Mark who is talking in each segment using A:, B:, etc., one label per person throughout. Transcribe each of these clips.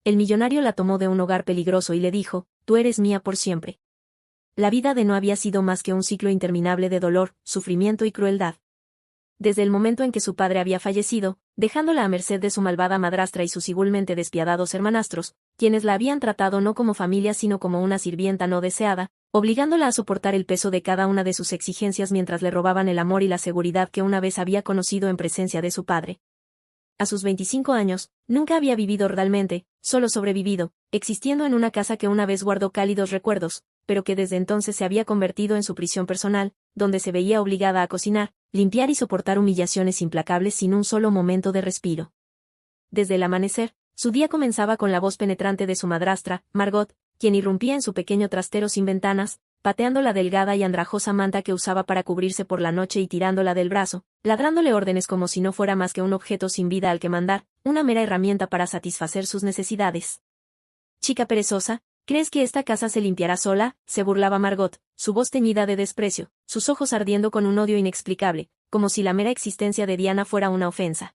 A: El millonario la tomó de un hogar peligroso y le dijo, tú eres mía por siempre. La vida de no había sido más que un ciclo interminable de dolor, sufrimiento y crueldad. Desde el momento en que su padre había fallecido, dejándola a merced de su malvada madrastra y sus igualmente despiadados hermanastros, quienes la habían tratado no como familia sino como una sirvienta no deseada, obligándola a soportar el peso de cada una de sus exigencias mientras le robaban el amor y la seguridad que una vez había conocido en presencia de su padre. A sus 25 años, nunca había vivido realmente, solo sobrevivido, existiendo en una casa que una vez guardó cálidos recuerdos, pero que desde entonces se había convertido en su prisión personal, donde se veía obligada a cocinar, limpiar y soportar humillaciones implacables sin un solo momento de respiro. Desde el amanecer, su día comenzaba con la voz penetrante de su madrastra, Margot, quien irrumpía en su pequeño trastero sin ventanas, pateando la delgada y andrajosa manta que usaba para cubrirse por la noche y tirándola del brazo, ladrándole órdenes como si no fuera más que un objeto sin vida al que mandar, una mera herramienta para satisfacer sus necesidades. Chica perezosa, ¿crees que esta casa se limpiará sola?, se burlaba Margot, su voz teñida de desprecio, sus ojos ardiendo con un odio inexplicable, como si la mera existencia de Diana fuera una ofensa.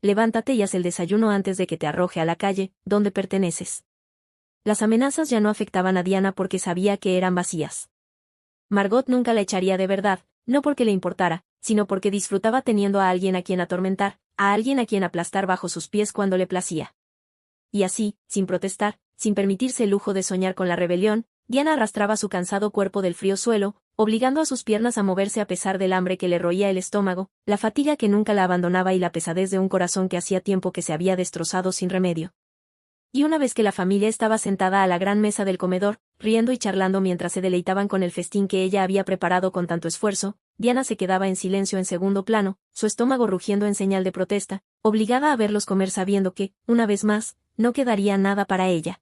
A: Levántate y haz el desayuno antes de que te arroje a la calle, donde perteneces. Las amenazas ya no afectaban a Diana porque sabía que eran vacías. Margot nunca la echaría de verdad, no porque le importara, sino porque disfrutaba teniendo a alguien a quien atormentar, a alguien a quien aplastar bajo sus pies cuando le placía. Y así, sin protestar, sin permitirse el lujo de soñar con la rebelión, Diana arrastraba su cansado cuerpo del frío suelo, obligando a sus piernas a moverse a pesar del hambre que le roía el estómago, la fatiga que nunca la abandonaba y la pesadez de un corazón que hacía tiempo que se había destrozado sin remedio. Y una vez que la familia estaba sentada a la gran mesa del comedor, riendo y charlando mientras se deleitaban con el festín que ella había preparado con tanto esfuerzo, Diana se quedaba en silencio en segundo plano, su estómago rugiendo en señal de protesta, obligada a verlos comer sabiendo que, una vez más, no quedaría nada para ella.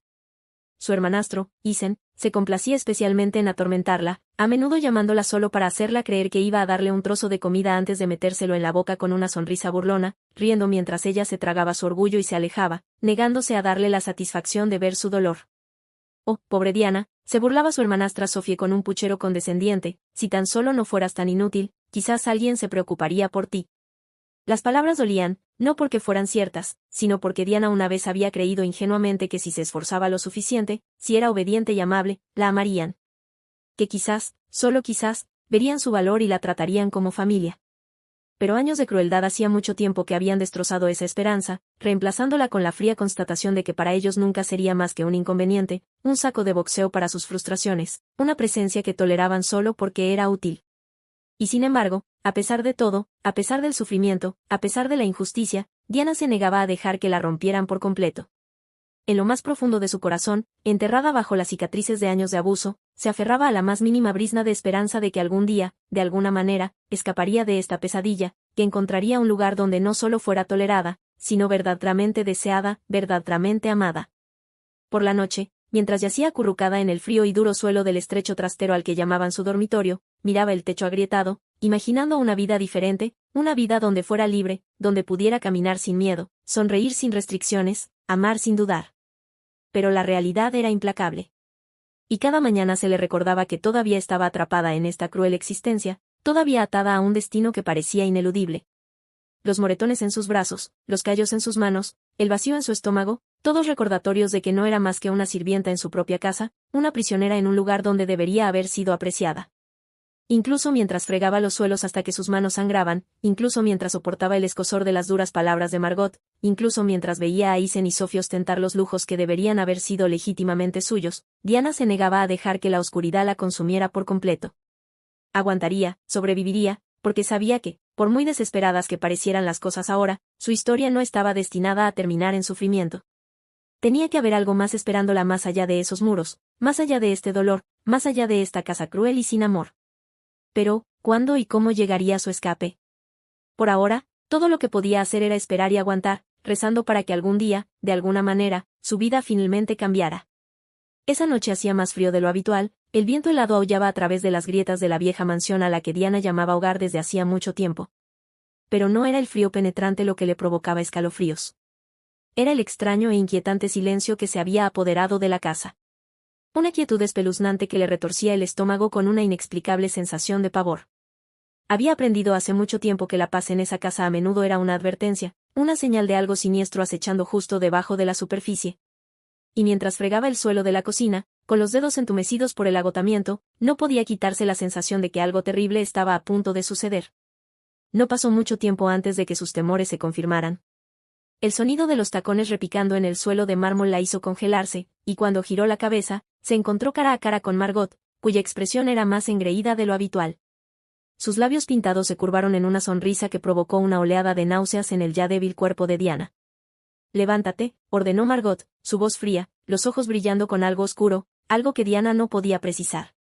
A: Su hermanastro, Isen, se complacía especialmente en atormentarla, a menudo llamándola solo para hacerla creer que iba a darle un trozo de comida antes de metérselo en la boca con una sonrisa burlona, riendo mientras ella se tragaba su orgullo y se alejaba, negándose a darle la satisfacción de ver su dolor. Oh, pobre Diana, se burlaba su hermanastra Sophie con un puchero condescendiente, si tan solo no fueras tan inútil, quizás alguien se preocuparía por ti. Las palabras dolían, no porque fueran ciertas, sino porque Diana una vez había creído ingenuamente que si se esforzaba lo suficiente, si era obediente y amable, la amarían. Que quizás, solo quizás, verían su valor y la tratarían como familia. Pero años de crueldad hacía mucho tiempo que habían destrozado esa esperanza, reemplazándola con la fría constatación de que para ellos nunca sería más que un inconveniente, un saco de boxeo para sus frustraciones, una presencia que toleraban solo porque era útil. Y sin embargo, a pesar de todo, a pesar del sufrimiento, a pesar de la injusticia, Diana se negaba a dejar que la rompieran por completo. En lo más profundo de su corazón, enterrada bajo las cicatrices de años de abuso, se aferraba a la más mínima brizna de esperanza de que algún día, de alguna manera, escaparía de esta pesadilla, que encontraría un lugar donde no solo fuera tolerada, sino verdaderamente deseada, verdaderamente amada. Por la noche, mientras yacía acurrucada en el frío y duro suelo del estrecho trastero al que llamaban su dormitorio, miraba el techo agrietado, imaginando una vida diferente, una vida donde fuera libre, donde pudiera caminar sin miedo, sonreír sin restricciones, amar sin dudar. Pero la realidad era implacable. Y cada mañana se le recordaba que todavía estaba atrapada en esta cruel existencia, todavía atada a un destino que parecía ineludible. Los moretones en sus brazos, los callos en sus manos, el vacío en su estómago, todos recordatorios de que no era más que una sirvienta en su propia casa, una prisionera en un lugar donde debería haber sido apreciada. Incluso mientras fregaba los suelos hasta que sus manos sangraban, incluso mientras soportaba el escozor de las duras palabras de Margot, incluso mientras veía a Isen y Sophie ostentar los lujos que deberían haber sido legítimamente suyos, Diana se negaba a dejar que la oscuridad la consumiera por completo. Aguantaría, sobreviviría, porque sabía que, por muy desesperadas que parecieran las cosas ahora, su historia no estaba destinada a terminar en sufrimiento. Tenía que haber algo más esperándola más allá de esos muros, más allá de este dolor, más allá de esta casa cruel y sin amor. Pero, ¿cuándo y cómo llegaría su escape? Por ahora, todo lo que podía hacer era esperar y aguantar, rezando para que algún día, de alguna manera, su vida finalmente cambiara. Esa noche hacía más frío de lo habitual, el viento helado aullaba a través de las grietas de la vieja mansión a la que Diana llamaba hogar desde hacía mucho tiempo. Pero no era el frío penetrante lo que le provocaba escalofríos. Era el extraño e inquietante silencio que se había apoderado de la casa. Una quietud espeluznante que le retorcía el estómago con una inexplicable sensación de pavor. Había aprendido hace mucho tiempo que la paz en esa casa a menudo era una advertencia, una señal de algo siniestro acechando justo debajo de la superficie. y mientras fregaba el suelo de la cocina, con los dedos entumecidos por el agotamiento, no podía quitarse la sensación de que algo terrible estaba a punto de suceder. No pasó mucho tiempo antes de que sus temores se confirmaran. El sonido de los tacones repicando en el suelo de mármol la hizo congelarse, y cuando giró la cabeza, se encontró cara a cara con Margot, cuya expresión era más engreída de lo habitual. Sus labios pintados se curvaron en una sonrisa que provocó una oleada de náuseas en el ya débil cuerpo de Diana. «Levántate», ordenó Margot, su voz fría, los ojos brillando con algo oscuro, algo que Diana no podía precisar.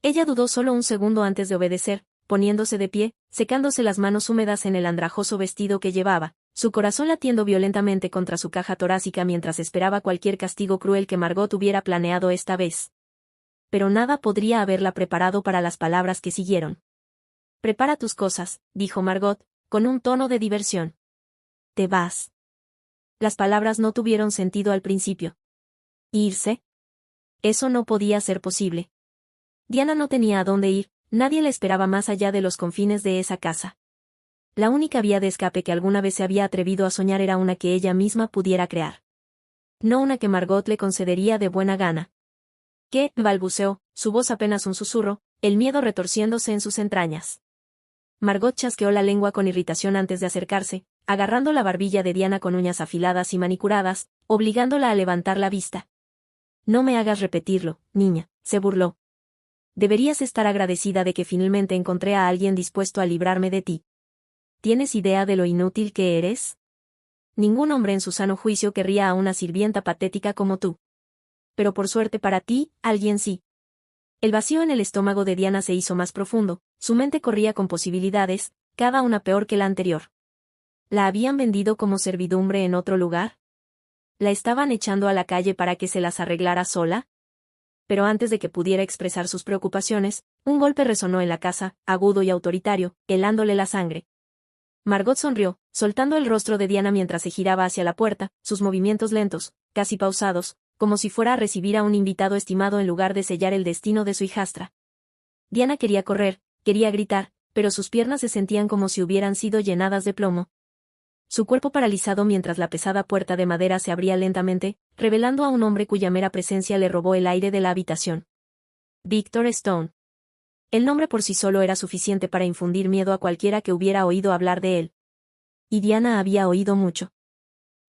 A: Ella dudó solo un segundo antes de obedecer, poniéndose de pie, secándose las manos húmedas en el andrajoso vestido que llevaba, su corazón latiendo violentamente contra su caja torácica mientras esperaba cualquier castigo cruel que Margot hubiera planeado esta vez. Pero nada podría haberla preparado para las palabras que siguieron. «Prepara tus cosas», dijo Margot, con un tono de diversión. «Te vas». Las palabras no tuvieron sentido al principio. ¿Irse? Eso no podía ser posible. Diana no tenía a dónde ir, nadie la esperaba más allá de los confines de esa casa. La única vía de escape que alguna vez se había atrevido a soñar era una que ella misma pudiera crear. No una que Margot le concedería de buena gana. «¿Qué?», balbuceó, su voz apenas un susurro, el miedo retorciéndose en sus entrañas. Margot chasqueó la lengua con irritación antes de acercarse, agarrando la barbilla de Diana con uñas afiladas y manicuradas, obligándola a levantar la vista. «No me hagas repetirlo, niña», se burló. «Deberías estar agradecida de que finalmente encontré a alguien dispuesto a librarme de ti. ¿Tienes idea de lo inútil que eres? Ningún hombre en su sano juicio querría a una sirvienta patética como tú. Pero por suerte para ti, alguien sí». El vacío en el estómago de Diana se hizo más profundo, su mente corría con posibilidades, cada una peor que la anterior. ¿La habían vendido como servidumbre en otro lugar? ¿La estaban echando a la calle para que se las arreglara sola? Pero antes de que pudiera expresar sus preocupaciones, un golpe resonó en la casa, agudo y autoritario, helándole la sangre. Margot sonrió, soltando el rostro de Diana mientras se giraba hacia la puerta, sus movimientos lentos, casi pausados, como si fuera a recibir a un invitado estimado en lugar de sellar el destino de su hijastra. Diana quería correr, quería gritar, pero sus piernas se sentían como si hubieran sido llenadas de plomo. Su cuerpo paralizado mientras la pesada puerta de madera se abría lentamente, revelando a un hombre cuya mera presencia le robó el aire de la habitación. Victor Stone. El nombre por sí solo era suficiente para infundir miedo a cualquiera que hubiera oído hablar de él. Y Diana había oído mucho.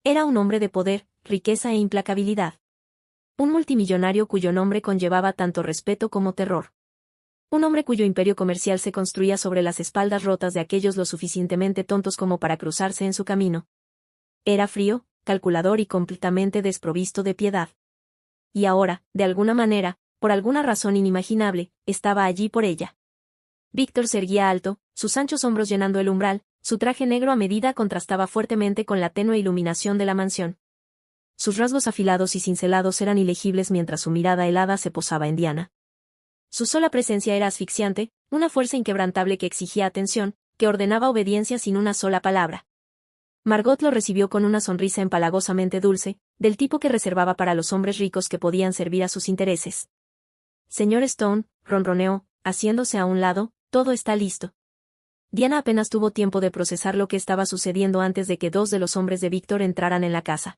A: Era un hombre de poder, riqueza e implacabilidad. Un multimillonario cuyo nombre conllevaba tanto respeto como terror. Un hombre cuyo imperio comercial se construía sobre las espaldas rotas de aquellos lo suficientemente tontos como para cruzarse en su camino. Era frío, calculador y completamente desprovisto de piedad. Y ahora, de alguna manera, por alguna razón inimaginable, estaba allí por ella. Víctor se erguía alto, sus anchos hombros llenando el umbral, su traje negro a medida contrastaba fuertemente con la tenue iluminación de la mansión. Sus rasgos afilados y cincelados eran ilegibles mientras su mirada helada se posaba en Diana. Su sola presencia era asfixiante, una fuerza inquebrantable que exigía atención, que ordenaba obediencia sin una sola palabra. Margot lo recibió con una sonrisa empalagosamente dulce, del tipo que reservaba para los hombres ricos que podían servir a sus intereses. «Señor Stone», ronroneó, haciéndose a un lado, «todo está listo». Diana apenas tuvo tiempo de procesar lo que estaba sucediendo antes de que dos de los hombres de Víctor entraran en la casa.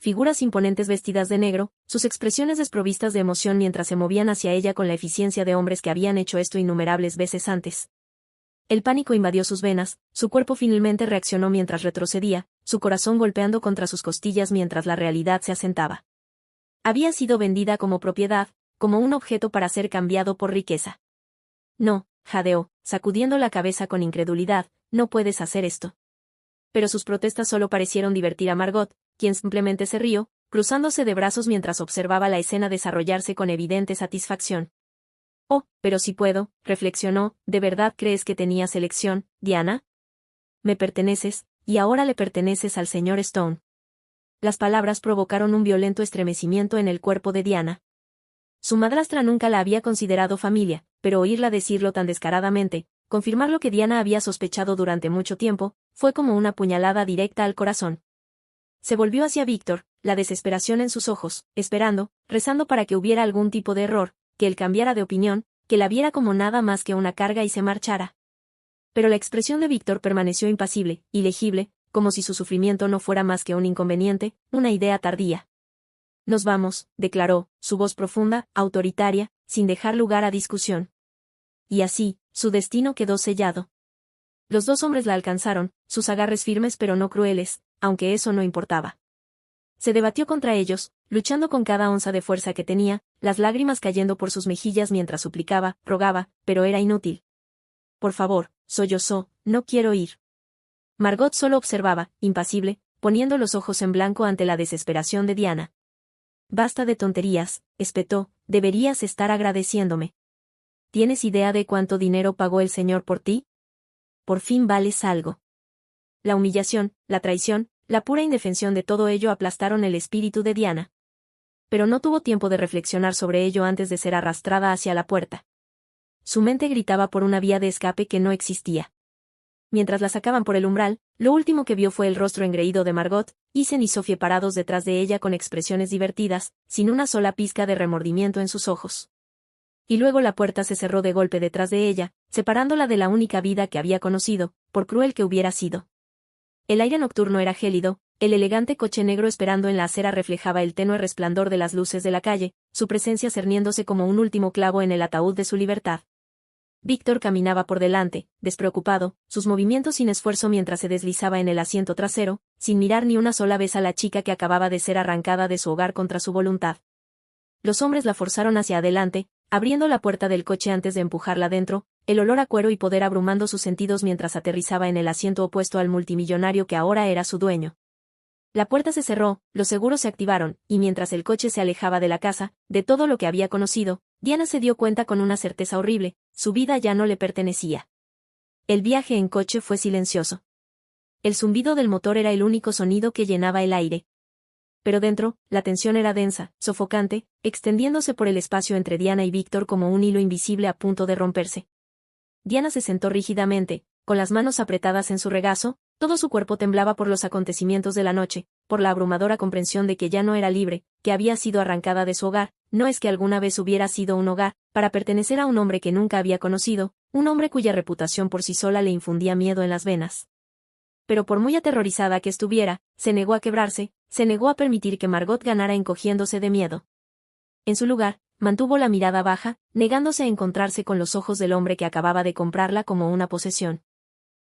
A: Figuras imponentes vestidas de negro, sus expresiones desprovistas de emoción mientras se movían hacia ella con la eficiencia de hombres que habían hecho esto innumerables veces antes. El pánico invadió sus venas, su cuerpo finalmente reaccionó mientras retrocedía, su corazón golpeando contra sus costillas mientras la realidad se asentaba. Había sido vendida como propiedad, como un objeto para ser cambiado por riqueza. «No», jadeó, sacudiendo la cabeza con incredulidad, «no puedes hacer esto». Pero sus protestas solo parecieron divertir a Margot, quien simplemente se rió, cruzándose de brazos mientras observaba la escena desarrollarse con evidente satisfacción. «Oh, pero si puedo», reflexionó, «¿de verdad crees que tenías elección, Diana? Me perteneces, y ahora le perteneces al señor Stone». Las palabras provocaron un violento estremecimiento en el cuerpo de Diana. Su madrastra nunca la había considerado familia, pero oírla decirlo tan descaradamente, confirmar lo que Diana había sospechado durante mucho tiempo, fue como una puñalada directa al corazón. Se volvió hacia Víctor, la desesperación en sus ojos, esperando, rezando para que hubiera algún tipo de error, que él cambiara de opinión, que la viera como nada más que una carga y se marchara. Pero la expresión de Víctor permaneció impasible, ilegible, como si su sufrimiento no fuera más que un inconveniente, una idea tardía. Nos vamos, declaró, su voz profunda, autoritaria, sin dejar lugar a discusión. Y así, su destino quedó sellado. Los dos hombres la alcanzaron, sus agarres firmes pero no crueles, aunque eso no importaba. Se debatió contra ellos, luchando con cada onza de fuerza que tenía, las lágrimas cayendo por sus mejillas mientras suplicaba, rogaba, pero era inútil. Por favor, sollozó, no quiero ir. Margot solo observaba, impasible, poniendo los ojos en blanco ante la desesperación de Diana. Basta de tonterías, espetó, deberías estar agradeciéndome. ¿Tienes idea de cuánto dinero pagó el señor por ti? Por fin vales algo. La humillación, la traición, la pura indefensión de todo ello aplastaron el espíritu de Diana. Pero no tuvo tiempo de reflexionar sobre ello antes de ser arrastrada hacia la puerta. Su mente gritaba por una vía de escape que no existía. Mientras la sacaban por el umbral, lo último que vio fue el rostro engreído de Margot, Isen y Sophie parados detrás de ella con expresiones divertidas, sin una sola pizca de remordimiento en sus ojos. Y luego la puerta se cerró de golpe detrás de ella, separándola de la única vida que había conocido, por cruel que hubiera sido. El aire nocturno era gélido, el elegante coche negro esperando en la acera reflejaba el tenue resplandor de las luces de la calle, su presencia cerniéndose como un último clavo en el ataúd de su libertad. Víctor caminaba por delante, despreocupado, sus movimientos sin esfuerzo mientras se deslizaba en el asiento trasero, sin mirar ni una sola vez a la chica que acababa de ser arrancada de su hogar contra su voluntad. Los hombres la forzaron hacia adelante, abriendo la puerta del coche antes de empujarla dentro, el olor a cuero y poder abrumando sus sentidos mientras aterrizaba en el asiento opuesto al multimillonario que ahora era su dueño. La puerta se cerró, los seguros se activaron, y mientras el coche se alejaba de la casa, de todo lo que había conocido, Diana se dio cuenta con una certeza horrible, su vida ya no le pertenecía. El viaje en coche fue silencioso. El zumbido del motor era el único sonido que llenaba el aire. Pero dentro, la tensión era densa, sofocante, extendiéndose por el espacio entre Diana y Víctor como un hilo invisible a punto de romperse. Diana se sentó rígidamente, con las manos apretadas en su regazo, todo su cuerpo temblaba por los acontecimientos de la noche, por la abrumadora comprensión de que ya no era libre, que había sido arrancada de su hogar, no es que alguna vez hubiera sido un hogar, para pertenecer a un hombre que nunca había conocido, un hombre cuya reputación por sí sola le infundía miedo en las venas. Pero por muy aterrorizada que estuviera, se negó a quebrarse, se negó a permitir que Margot ganara encogiéndose de miedo. En su lugar, mantuvo la mirada baja, negándose a encontrarse con los ojos del hombre que acababa de comprarla como una posesión.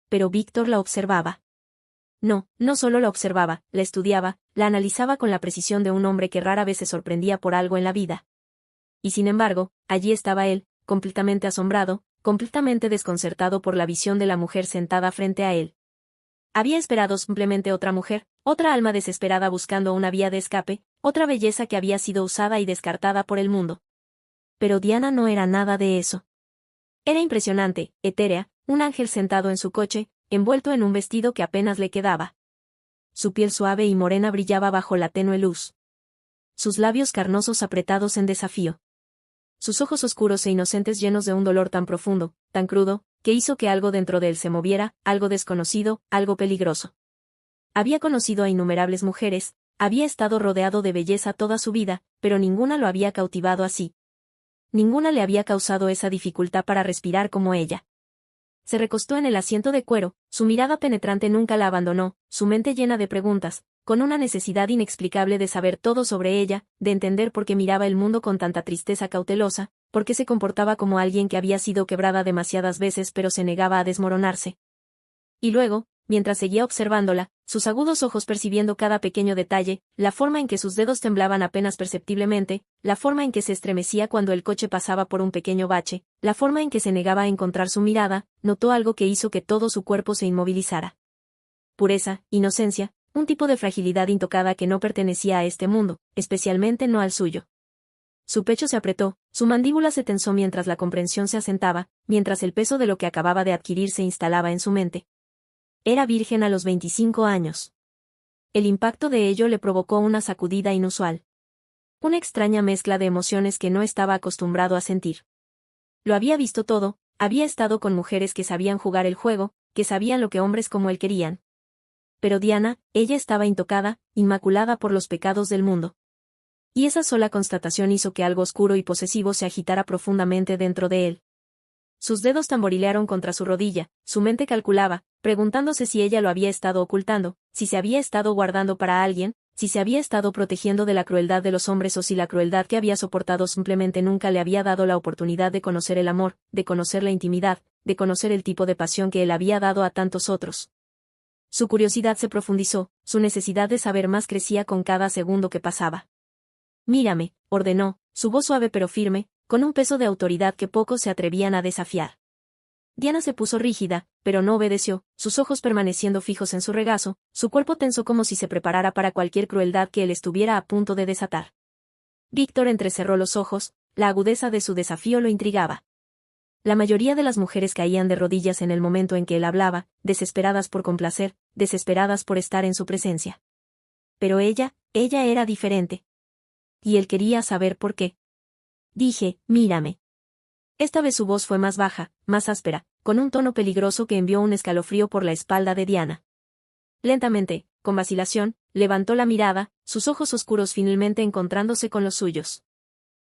A: Pero Víctor la observaba. No, no solo la observaba, la estudiaba, la analizaba con la precisión de un hombre que rara vez se sorprendía por algo en la vida. Y sin embargo, allí estaba él, completamente asombrado, completamente desconcertado por la visión de la mujer sentada frente a él. Había esperado simplemente otra mujer, otra alma desesperada buscando una vía de escape, otra belleza que había sido usada y descartada por el mundo. Pero Diana no era nada de eso. Era impresionante, etérea, un ángel sentado en su coche, envuelto en un vestido que apenas le quedaba. Su piel suave y morena brillaba bajo la tenue luz. Sus labios carnosos apretados en desafío. Sus ojos oscuros e inocentes llenos de un dolor tan profundo, tan crudo, que hizo que algo dentro de él se moviera, algo desconocido, algo peligroso. Había conocido a innumerables mujeres, había estado rodeado de belleza toda su vida, pero ninguna lo había cautivado así. Ninguna le había causado esa dificultad para respirar como ella. Se recostó en el asiento de cuero, su mirada penetrante nunca la abandonó, su mente llena de preguntas, con una necesidad inexplicable de saber todo sobre ella, de entender por qué miraba el mundo con tanta tristeza cautelosa, por qué se comportaba como alguien que había sido quebrada demasiadas veces pero se negaba a desmoronarse. Y luego, mientras seguía observándola, sus agudos ojos percibiendo cada pequeño detalle, la forma en que sus dedos temblaban apenas perceptiblemente, la forma en que se estremecía cuando el coche pasaba por un pequeño bache, la forma en que se negaba a encontrar su mirada, notó algo que hizo que todo su cuerpo se inmovilizara. Pureza, inocencia, un tipo de fragilidad intocada que no pertenecía a este mundo, especialmente no al suyo. Su pecho se apretó, su mandíbula se tensó mientras la comprensión se asentaba, mientras el peso de lo que acababa de adquirir se instalaba en su mente. Era virgen a los 25 años. El impacto de ello le provocó una sacudida inusual. Una extraña mezcla de emociones que no estaba acostumbrado a sentir. Lo había visto todo, había estado con mujeres que sabían jugar el juego, que sabían lo que hombres como él querían. Pero Diana, ella estaba intocada, inmaculada por los pecados del mundo. Y esa sola constatación hizo que algo oscuro y posesivo se agitara profundamente dentro de él. Sus dedos tamborilearon contra su rodilla, su mente calculaba, preguntándose si ella lo había estado ocultando, si se había estado guardando para alguien, si se había estado protegiendo de la crueldad de los hombres o si la crueldad que había soportado simplemente nunca le había dado la oportunidad de conocer el amor, de conocer la intimidad, de conocer el tipo de pasión que él había dado a tantos otros. Su curiosidad se profundizó, su necesidad de saber más crecía con cada segundo que pasaba. «Mírame», ordenó, su voz suave pero firme, con un peso de autoridad que pocos se atrevían a desafiar. Diana se puso rígida, pero no obedeció, sus ojos permaneciendo fijos en su regazo, su cuerpo tenso como si se preparara para cualquier crueldad que él estuviera a punto de desatar. Víctor entrecerró los ojos, la agudeza de su desafío lo intrigaba. La mayoría de las mujeres caían de rodillas en el momento en que él hablaba, desesperadas por complacer, desesperadas por estar en su presencia. Pero ella era diferente. Y él quería saber por qué. Dije, «Mírame». Esta vez su voz fue más baja, más áspera, con un tono peligroso que envió un escalofrío por la espalda de Diana. Lentamente, con vacilación, levantó la mirada, sus ojos oscuros finalmente encontrándose con los suyos.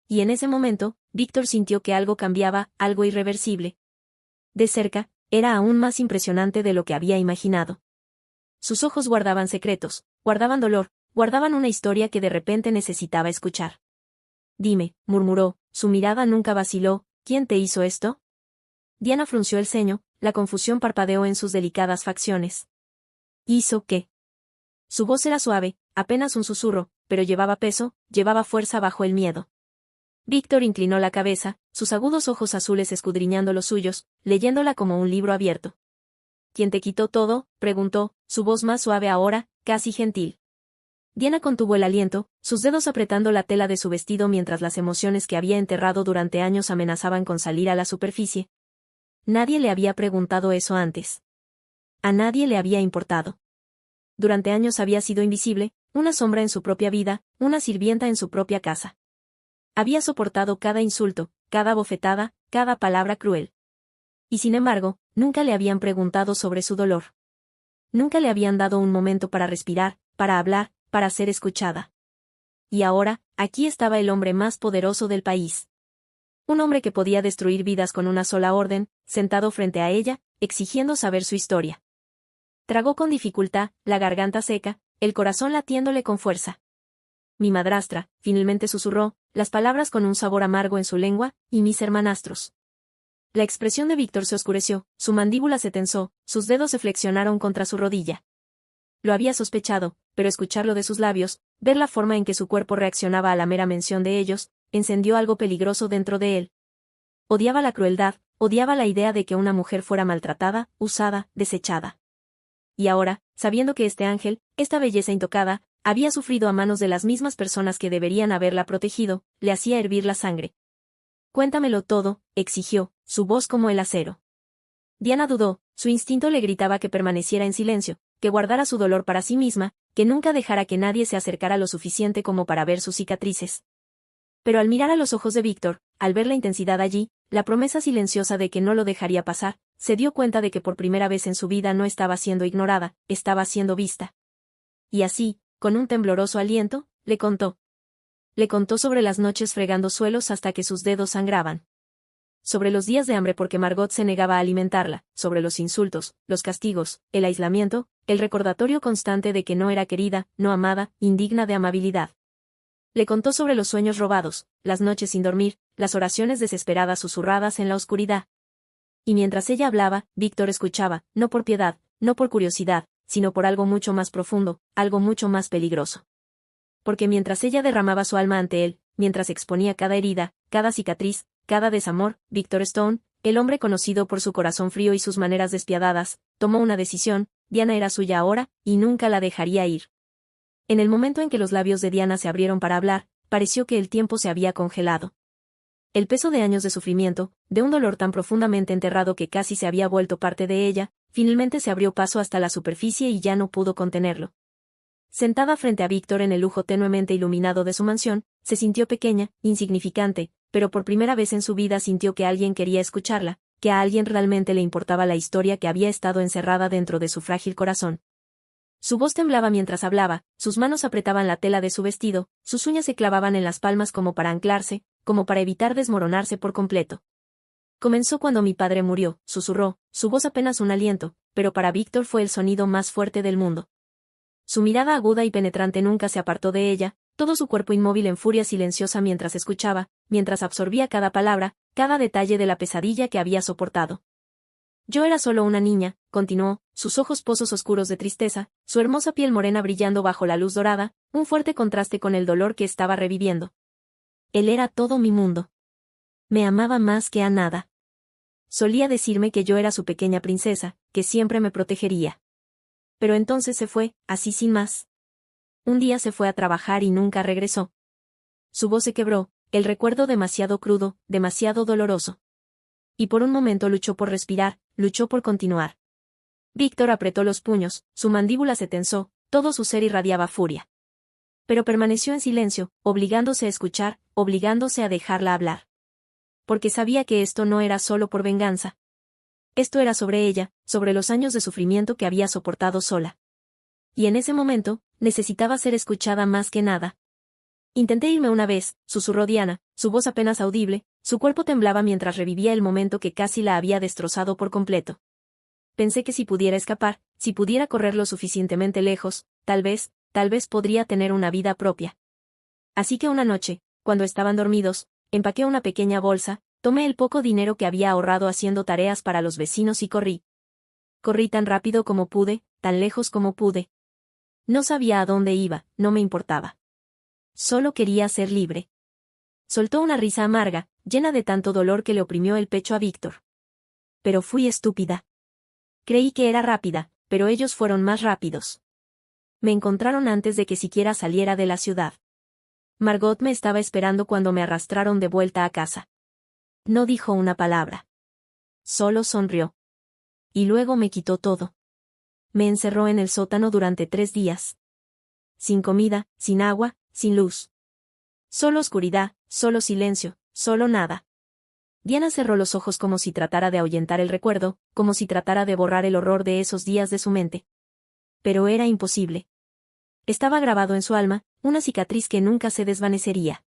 A: Y en ese momento, Víctor sintió que algo cambiaba, algo irreversible. De cerca, era aún más impresionante de lo que había imaginado. Sus ojos guardaban secretos, guardaban dolor, guardaban una historia que de repente necesitaba escuchar. «Dime», murmuró, su mirada nunca vaciló, «¿quién te hizo esto?» Diana frunció el ceño, la confusión parpadeó en sus delicadas facciones. «¿Hizo qué?» Su voz era suave, apenas un susurro, pero llevaba peso, llevaba fuerza bajo el miedo. Víctor inclinó la cabeza, sus agudos ojos azules escudriñando los suyos, leyéndola como un libro abierto. «¿Quién te quitó todo?», preguntó, su voz más suave ahora, casi gentil. Diana contuvo el aliento, sus dedos apretando la tela de su vestido mientras las emociones que había enterrado durante años amenazaban con salir a la superficie. Nadie le había preguntado eso antes. A nadie le había importado. Durante años había sido invisible, una sombra en su propia vida, una sirvienta en su propia casa. Había soportado cada insulto, cada bofetada, cada palabra cruel. Y sin embargo, nunca le habían preguntado sobre su dolor. Nunca le habían dado un momento para respirar, para hablar, para ser escuchada. Y ahora, aquí estaba el hombre más poderoso del país. Un hombre que podía destruir vidas con una sola orden, sentado frente a ella, exigiendo saber su historia. Tragó con dificultad, la garganta seca, el corazón latiéndole con fuerza. «Mi madrastra», finalmente susurró, las palabras con un sabor amargo en su lengua, «y mis hermanastros». La expresión de Víctor se oscureció, su mandíbula se tensó, sus dedos se flexionaron contra su rodilla. Lo había sospechado, pero escucharlo de sus labios, ver la forma en que su cuerpo reaccionaba a la mera mención de ellos, encendió algo peligroso dentro de él. Odiaba la crueldad, odiaba la idea de que una mujer fuera maltratada, usada, desechada. Y ahora, sabiendo que este ángel, esta belleza intocada, había sufrido a manos de las mismas personas que deberían haberla protegido, le hacía hervir la sangre. «Cuéntamelo todo», exigió, su voz como el acero. Diana dudó, su instinto le gritaba que permaneciera en silencio, que guardara su dolor para sí misma, que nunca dejara que nadie se acercara lo suficiente como para ver sus cicatrices. Pero al mirar a los ojos de Víctor, al ver la intensidad allí, la promesa silenciosa de que no lo dejaría pasar, se dio cuenta de que por primera vez en su vida no estaba siendo ignorada, estaba siendo vista. Y así, con un tembloroso aliento, le contó. Le contó sobre las noches fregando suelos hasta que sus dedos sangraban. Sobre los días de hambre porque Margot se negaba a alimentarla, sobre los insultos, los castigos, el aislamiento, el recordatorio constante de que no era querida, no amada, indigna de amabilidad. Le contó sobre los sueños robados, las noches sin dormir, las oraciones desesperadas susurradas en la oscuridad. Y mientras ella hablaba, Víctor escuchaba, no por piedad, no por curiosidad, sino por algo mucho más profundo, algo mucho más peligroso. Porque mientras ella derramaba su alma ante él, mientras exponía cada herida, cada cicatriz, cada desamor, Victor Stone, el hombre conocido por su corazón frío y sus maneras despiadadas, tomó una decisión, Diana era suya ahora, y nunca la dejaría ir. En el momento en que los labios de Diana se abrieron para hablar, pareció que el tiempo se había congelado. El peso de años de sufrimiento, de un dolor tan profundamente enterrado que casi se había vuelto parte de ella, finalmente se abrió paso hasta la superficie y ya no pudo contenerlo. Sentada frente a Víctor en el lujo tenuemente iluminado de su mansión, se sintió pequeña, insignificante, pero por primera vez en su vida sintió que alguien quería escucharla, que a alguien realmente le importaba la historia que había estado encerrada dentro de su frágil corazón. Su voz temblaba mientras hablaba, sus manos apretaban la tela de su vestido, sus uñas se clavaban en las palmas como para anclarse, como para evitar desmoronarse por completo. Comenzó cuando mi padre murió, susurró, su voz apenas un aliento, pero para Víctor fue el sonido más fuerte del mundo. Su mirada aguda y penetrante nunca se apartó de ella, todo su cuerpo inmóvil en furia silenciosa mientras escuchaba, mientras absorbía cada palabra, cada detalle de la pesadilla que había soportado. Yo era solo una niña, continuó, sus ojos pozos oscuros de tristeza, su hermosa piel morena brillando bajo la luz dorada, un fuerte contraste con el dolor que estaba reviviendo. Él era todo mi mundo. Me amaba más que a nada. Solía decirme que yo era su pequeña princesa, que siempre me protegería. Pero entonces se fue, así sin más. Un día se fue a trabajar y nunca regresó. Su voz se quebró, el recuerdo demasiado crudo, demasiado doloroso. Y por un momento luchó por respirar, luchó por continuar. Víctor apretó los puños, su mandíbula se tensó, todo su ser irradiaba furia. Pero permaneció en silencio, obligándose a escuchar, obligándose a dejarla hablar. Porque sabía que esto no era solo por venganza. Esto era sobre ella, sobre los años de sufrimiento que había soportado sola. Y en ese momento, necesitaba ser escuchada más que nada. Intenté irme una vez, susurró Diana, su voz apenas audible, su cuerpo temblaba mientras revivía el momento que casi la había destrozado por completo. Pensé que si pudiera escapar, si pudiera correr lo suficientemente lejos, tal vez podría tener una vida propia. Así que una noche, cuando estaban dormidos, empaqué una pequeña bolsa, tomé el poco dinero que había ahorrado haciendo tareas para los vecinos y corrí. Corrí tan rápido como pude, tan lejos como pude. No sabía a dónde iba, no me importaba. Solo quería ser libre. Soltó una risa amarga, llena de tanto dolor que le oprimió el pecho a Víctor. Pero fui estúpida. Creí que era rápida, pero ellos fueron más rápidos. Me encontraron antes de que siquiera saliera de la ciudad. Margot me estaba esperando cuando me arrastraron de vuelta a casa. No dijo una palabra. Solo sonrió. Y luego me quitó todo. Me encerró en el sótano durante 3 días. Sin comida, sin agua, sin luz. Solo oscuridad, solo silencio, solo nada. Diana cerró los ojos como si tratara de ahuyentar el recuerdo, como si tratara de borrar el horror de esos días de su mente. Pero era imposible. Estaba grabado en su alma, una cicatriz que nunca se desvanecería.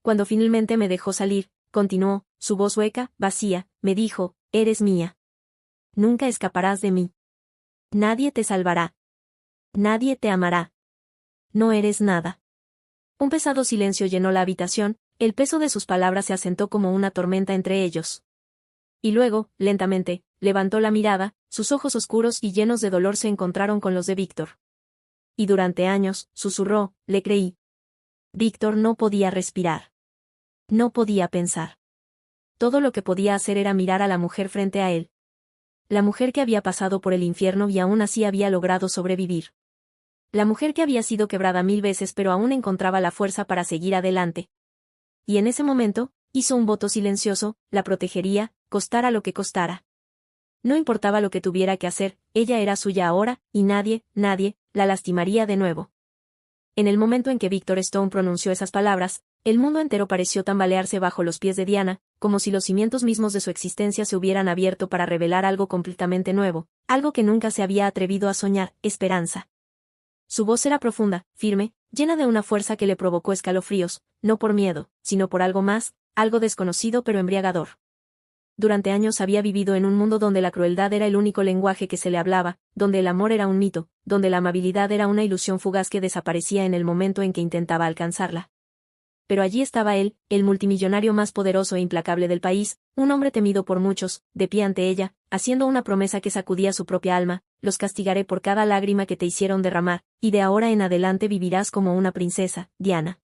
A: Cuando finalmente me dejó salir, continuó, su voz hueca, vacía, me dijo, eres mía. Nunca escaparás de mí. Nadie te salvará. Nadie te amará. No eres nada. Un pesado silencio llenó la habitación, el peso de sus palabras se asentó como una tormenta entre ellos. Y luego, lentamente, levantó la mirada, sus ojos oscuros y llenos de dolor se encontraron con los de Víctor. Y durante años, susurró, le creí. Víctor no podía respirar. No podía pensar. Todo lo que podía hacer era mirar a la mujer frente a él. La mujer que había pasado por el infierno y aún así había logrado sobrevivir. La mujer que había sido quebrada 1000 veces pero aún encontraba la fuerza para seguir adelante. Y en ese momento, hizo un voto silencioso, la protegería, costara lo que costara. No importaba lo que tuviera que hacer, ella era suya ahora, y nadie, la lastimaría de nuevo. En el momento en que Victor Stone pronunció esas palabras, el mundo entero pareció tambalearse bajo los pies de Diana, como si los cimientos mismos de su existencia se hubieran abierto para revelar algo completamente nuevo, algo que nunca se había atrevido a soñar, esperanza. Su voz era profunda, firme, llena de una fuerza que le provocó escalofríos, no por miedo, sino por algo más, algo desconocido pero embriagador. Durante años había vivido en un mundo donde la crueldad era el único lenguaje que se le hablaba, donde el amor era un mito, donde la amabilidad era una ilusión fugaz que desaparecía en el momento en que intentaba alcanzarla. Pero allí estaba él, el multimillonario más poderoso e implacable del país, un hombre temido por muchos, de pie ante ella, haciendo una promesa que sacudía su propia alma, los castigaré por cada lágrima que te hicieron derramar, y de ahora en adelante vivirás como una princesa, Diana.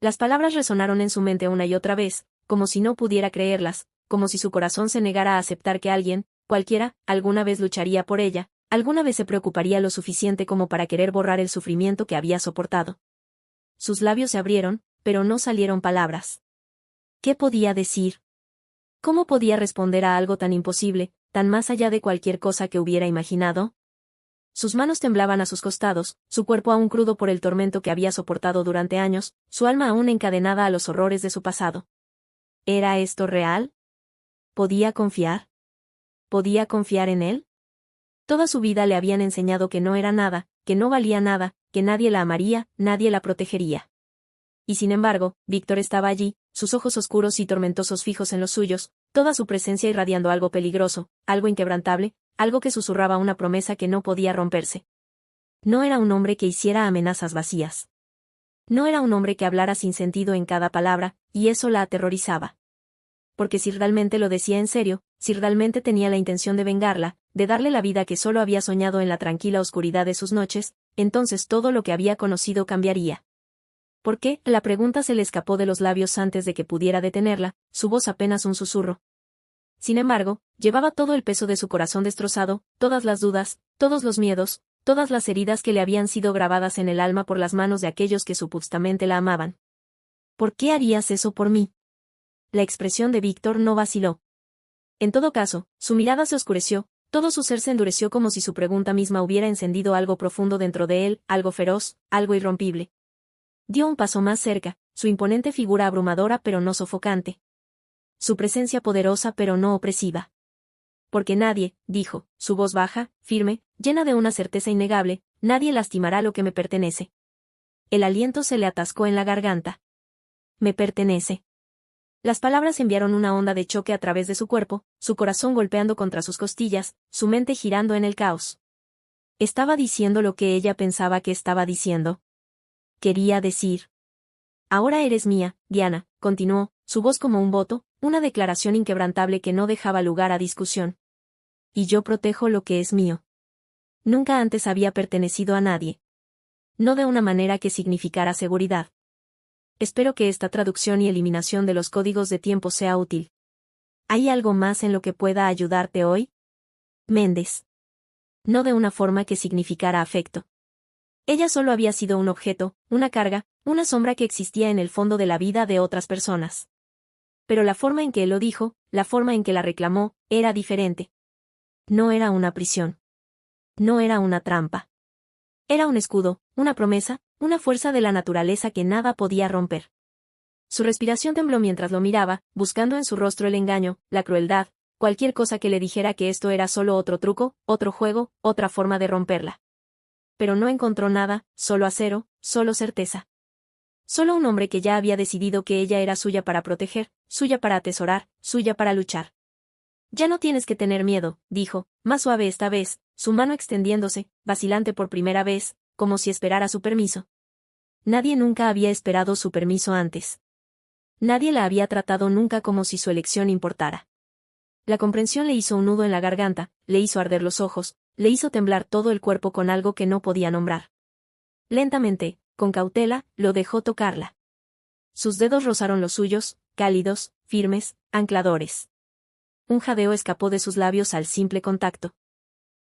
A: Las palabras resonaron en su mente una y otra vez, como si no pudiera creerlas, como si su corazón se negara a aceptar que alguien, cualquiera, alguna vez lucharía por ella, alguna vez se preocuparía lo suficiente como para querer borrar el sufrimiento que había soportado. Sus labios se abrieron, pero no salieron palabras. ¿Qué podía decir? ¿Cómo podía responder a algo tan imposible, tan más allá de cualquier cosa que hubiera imaginado? Sus manos temblaban a sus costados, su cuerpo aún crudo por el tormento que había soportado durante años, su alma aún encadenada a los horrores de su pasado. ¿Era esto real? ¿Podía confiar? ¿Podía confiar en él? Toda su vida le habían enseñado que no era nada, que no valía nada, que nadie la amaría, nadie la protegería. Y sin embargo, Víctor estaba allí, sus ojos oscuros y tormentosos fijos en los suyos, toda su presencia irradiando algo peligroso, algo inquebrantable, algo que susurraba una promesa que no podía romperse. No era un hombre que hiciera amenazas vacías. No era un hombre que hablara sin sentido en cada palabra, y eso la aterrorizaba. Porque si realmente lo decía en serio, si realmente tenía la intención de vengarla, de darle la vida que solo había soñado en la tranquila oscuridad de sus noches, entonces todo lo que había conocido cambiaría. ¿Por qué? La pregunta se le escapó de los labios antes de que pudiera detenerla, su voz apenas un susurro. Sin embargo, llevaba todo el peso de su corazón destrozado, todas las dudas, todos los miedos, todas las heridas que le habían sido grabadas en el alma por las manos de aquellos que supuestamente la amaban. ¿Por qué harías eso por mí? La expresión de Víctor no vaciló. En todo caso, su mirada se oscureció, todo su ser se endureció como si su pregunta misma hubiera encendido algo profundo dentro de él, algo feroz, algo irrompible. Dio un paso más cerca, su imponente figura abrumadora pero no sofocante. Su presencia poderosa pero no opresiva. Porque nadie, dijo, su voz baja, firme, llena de una certeza innegable, nadie lastimará lo que me pertenece. El aliento se le atascó en la garganta. Me pertenece. Las palabras enviaron una onda de choque a través de su cuerpo, su corazón golpeando contra sus costillas, su mente girando en el caos. Estaba diciendo lo que ella pensaba que estaba diciendo. Quería decir. Ahora eres mía, Diana, continuó, su voz como un voto, una declaración inquebrantable que no dejaba lugar a discusión. Y yo protejo lo que es mío. Nunca antes había pertenecido a nadie. No de una manera que significara seguridad. Espero que esta traducción y eliminación de los códigos de tiempo sea útil. ¿Hay algo más en lo que pueda ayudarte hoy? Méndez. No de una forma que significara afecto. Ella solo había sido un objeto, una carga, una sombra que existía en el fondo de la vida de otras personas. Pero la forma en que él lo dijo, la forma en que la reclamó, era diferente. No era una prisión. No era una trampa. Era un escudo, una promesa, una fuerza de la naturaleza que nada podía romper. Su respiración tembló mientras lo miraba, buscando en su rostro el engaño, la crueldad, cualquier cosa que le dijera que esto era solo otro truco, otro juego, otra forma de romperla. Pero no encontró nada, solo acero, solo certeza. Solo un hombre que ya había decidido que ella era suya para proteger, suya para atesorar, suya para luchar. Ya no tienes que tener miedo, dijo, más suave esta vez, su mano extendiéndose, vacilante por primera vez, como si esperara su permiso. Nadie nunca había esperado su permiso antes. Nadie la había tratado nunca como si su elección importara. La comprensión le hizo un nudo en la garganta, le hizo arder los ojos, le hizo temblar todo el cuerpo con algo que no podía nombrar. Lentamente, con cautela, lo dejó tocarla. Sus dedos rozaron los suyos, cálidos, firmes, ancladores. Un jadeo escapó de sus labios al simple contacto.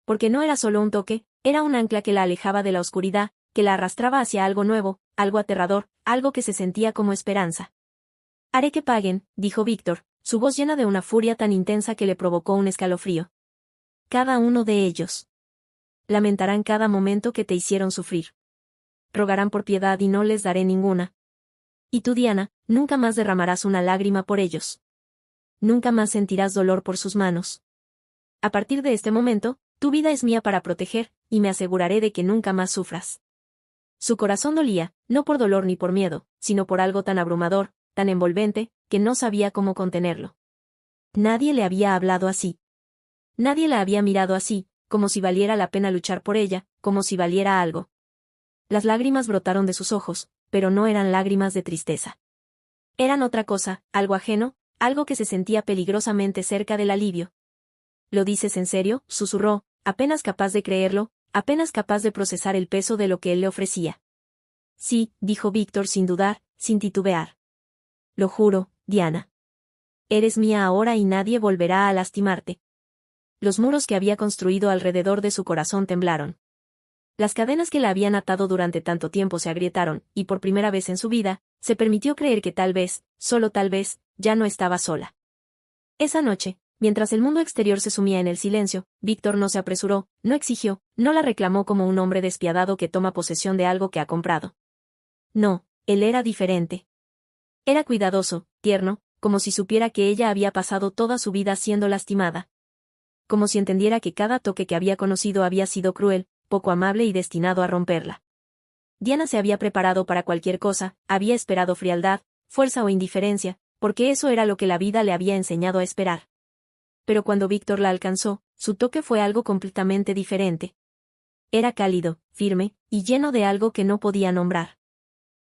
A: Porque no era solo un toque, era un ancla que la alejaba de la oscuridad, que la arrastraba hacia algo nuevo, algo aterrador, algo que se sentía como esperanza. Haré que paguen, dijo Víctor, su voz llena de una furia tan intensa que le provocó un escalofrío. Cada uno de ellos. Lamentarán cada momento que te hicieron sufrir. Rogarán por piedad y no les daré ninguna. Y tú, Diana, nunca más derramarás una lágrima por ellos. Nunca más sentirás dolor por sus manos. A partir de este momento, tu vida es mía para proteger, y me aseguraré de que nunca más sufras. Su corazón dolía, no por dolor ni por miedo, sino por algo tan abrumador, tan envolvente, que no sabía cómo contenerlo. Nadie le había hablado así. Nadie la había mirado así, como si valiera la pena luchar por ella, como si valiera algo. Las lágrimas brotaron de sus ojos, pero no eran lágrimas de tristeza. Eran otra cosa, algo ajeno, algo que se sentía peligrosamente cerca del alivio. ¿Lo dices en serio?, susurró, apenas capaz de creerlo, apenas capaz de procesar el peso de lo que él le ofrecía. Sí, dijo Víctor sin dudar, sin titubear. Lo juro, Diana. Eres mía ahora y nadie volverá a lastimarte. Los muros que había construido alrededor de su corazón temblaron. Las cadenas que la habían atado durante tanto tiempo se agrietaron, y por primera vez en su vida, se permitió creer que tal vez, solo tal vez, ya no estaba sola. Esa noche, mientras el mundo exterior se sumía en el silencio, Víctor no se apresuró, no exigió, no la reclamó como un hombre despiadado que toma posesión de algo que ha comprado. No, él era diferente. Era cuidadoso, tierno, como si supiera que ella había pasado toda su vida siendo lastimada. Como si entendiera que cada toque que había conocido había sido cruel, poco amable y destinado a romperla. Diana se había preparado para cualquier cosa, había esperado frialdad, fuerza o indiferencia, porque eso era lo que la vida le había enseñado a esperar. Pero cuando Víctor la alcanzó, su toque fue algo completamente diferente. Era cálido, firme, y lleno de algo que no podía nombrar.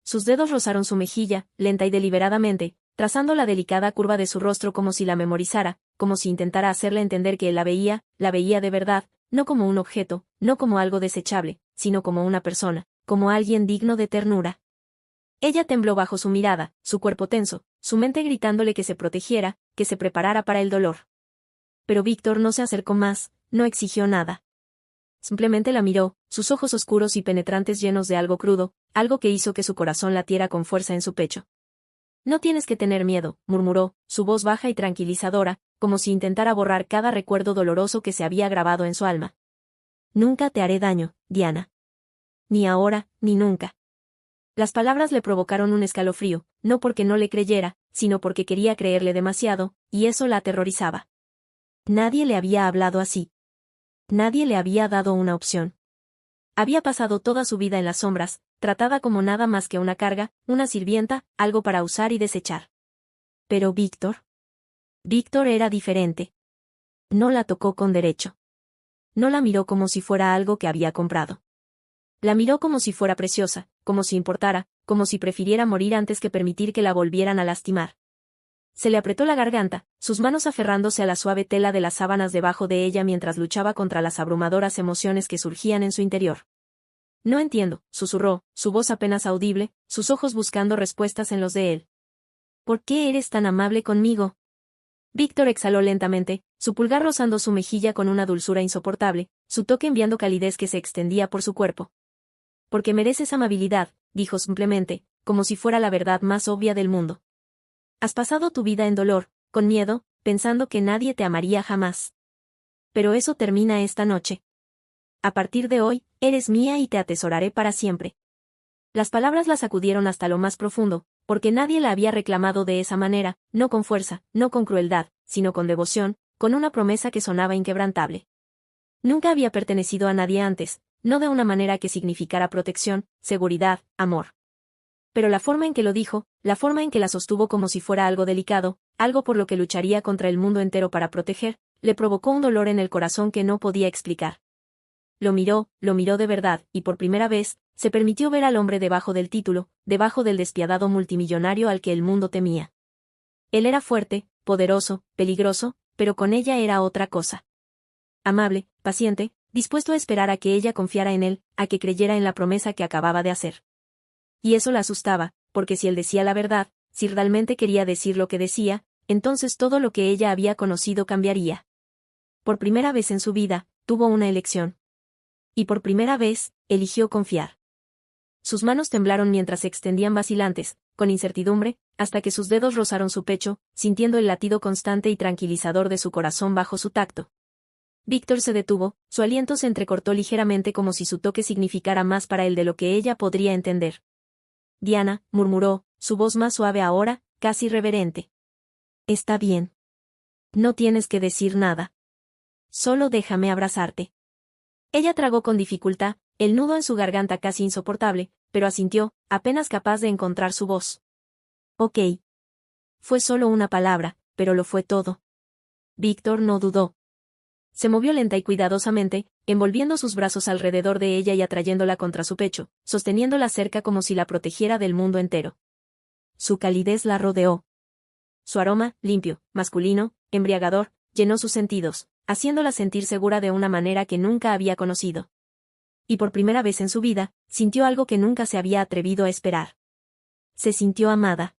A: Sus dedos rozaron su mejilla, lenta y deliberadamente, trazando la delicada curva de su rostro como si la memorizara, como si intentara hacerle entender que él la veía de verdad, no como un objeto, no como algo desechable, sino como una persona, como alguien digno de ternura. Ella tembló bajo su mirada, su cuerpo tenso, su mente gritándole que se protegiera, que se preparara para el dolor. Pero Víctor no se acercó más, no exigió nada. Simplemente la miró, sus ojos oscuros y penetrantes llenos de algo crudo, algo que hizo que su corazón latiera con fuerza en su pecho. No tienes que tener miedo, murmuró, su voz baja y tranquilizadora, como si intentara borrar cada recuerdo doloroso que se había grabado en su alma. Nunca te haré daño, Diana. Ni ahora, ni nunca. Las palabras le provocaron un escalofrío, no porque no le creyera, sino porque quería creerle demasiado, y eso la aterrorizaba. Nadie le había hablado así. Nadie le había dado una opción. Había pasado toda su vida en las sombras, tratada como nada más que una carga, una sirvienta, algo para usar y desechar. Pero Víctor. Víctor era diferente. No la tocó con derecho. No la miró como si fuera algo que había comprado. La miró como si fuera preciosa, como si importara, como si prefiriera morir antes que permitir que la volvieran a lastimar. Se le apretó la garganta, sus manos aferrándose a la suave tela de las sábanas debajo de ella mientras luchaba contra las abrumadoras emociones que surgían en su interior. No entiendo, susurró, su voz apenas audible, sus ojos buscando respuestas en los de él. ¿Por qué eres tan amable conmigo? Víctor exhaló lentamente, su pulgar rozando su mejilla con una dulzura insoportable, su toque enviando calidez que se extendía por su cuerpo. Porque mereces amabilidad, dijo simplemente, como si fuera la verdad más obvia del mundo. Has pasado tu vida en dolor, con miedo, pensando que nadie te amaría jamás. Pero eso termina esta noche. A partir de hoy, eres mía y te atesoraré para siempre. Las palabras la sacudieron hasta lo más profundo, porque nadie la había reclamado de esa manera, no con fuerza, no con crueldad, sino con devoción, con una promesa que sonaba inquebrantable. Nunca había pertenecido a nadie antes, no de una manera que significara protección, seguridad, amor. Pero la forma en que lo dijo, la forma en que la sostuvo como si fuera algo delicado, algo por lo que lucharía contra el mundo entero para proteger, le provocó un dolor en el corazón que no podía explicar. Lo miró de verdad, y por primera vez, se permitió ver al hombre debajo del título, debajo del despiadado multimillonario al que el mundo temía. Él era fuerte, poderoso, peligroso, pero con ella era otra cosa. Amable, paciente, dispuesto a esperar a que ella confiara en él, a que creyera en la promesa que acababa de hacer. Y eso la asustaba, porque si él decía la verdad, si realmente quería decir lo que decía, entonces todo lo que ella había conocido cambiaría. Por primera vez en su vida, tuvo una elección. Y por primera vez, eligió confiar. Sus manos temblaron mientras se extendían vacilantes, con incertidumbre, hasta que sus dedos rozaron su pecho, sintiendo el latido constante y tranquilizador de su corazón bajo su tacto. Víctor se detuvo, su aliento se entrecortó ligeramente como si su toque significara más para él de lo que ella podría entender. Diana, murmuró, su voz más suave ahora, casi reverente. Está bien. No tienes que decir nada. Solo déjame abrazarte. Ella tragó con dificultad, el nudo en su garganta casi insoportable, pero asintió, apenas capaz de encontrar su voz. Ok. Fue solo una palabra, pero lo fue todo. Víctor no dudó. Se movió lenta y cuidadosamente, envolviendo sus brazos alrededor de ella y atrayéndola contra su pecho, sosteniéndola cerca como si la protegiera del mundo entero. Su calidez la rodeó. Su aroma, limpio, masculino, embriagador, llenó sus sentidos, haciéndola sentir segura de una manera que nunca había conocido. Y por primera vez en su vida, sintió algo que nunca se había atrevido a esperar. Se sintió amada.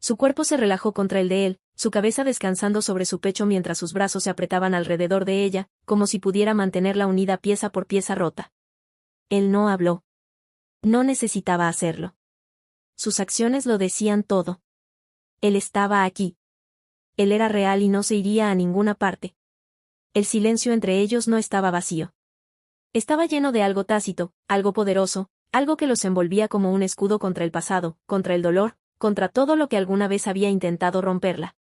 A: Su cuerpo se relajó contra el de él, su cabeza descansando sobre su pecho mientras sus brazos se apretaban alrededor de ella, como si pudiera mantenerla unida pieza por pieza rota. Él no habló. No necesitaba hacerlo. Sus acciones lo decían todo. Él estaba aquí. Él era real y no se iría a ninguna parte. El silencio entre ellos no estaba vacío. Estaba lleno de algo tácito, algo poderoso, algo que los envolvía como un escudo contra el pasado, contra el dolor, contra todo lo que alguna vez había intentado romperla.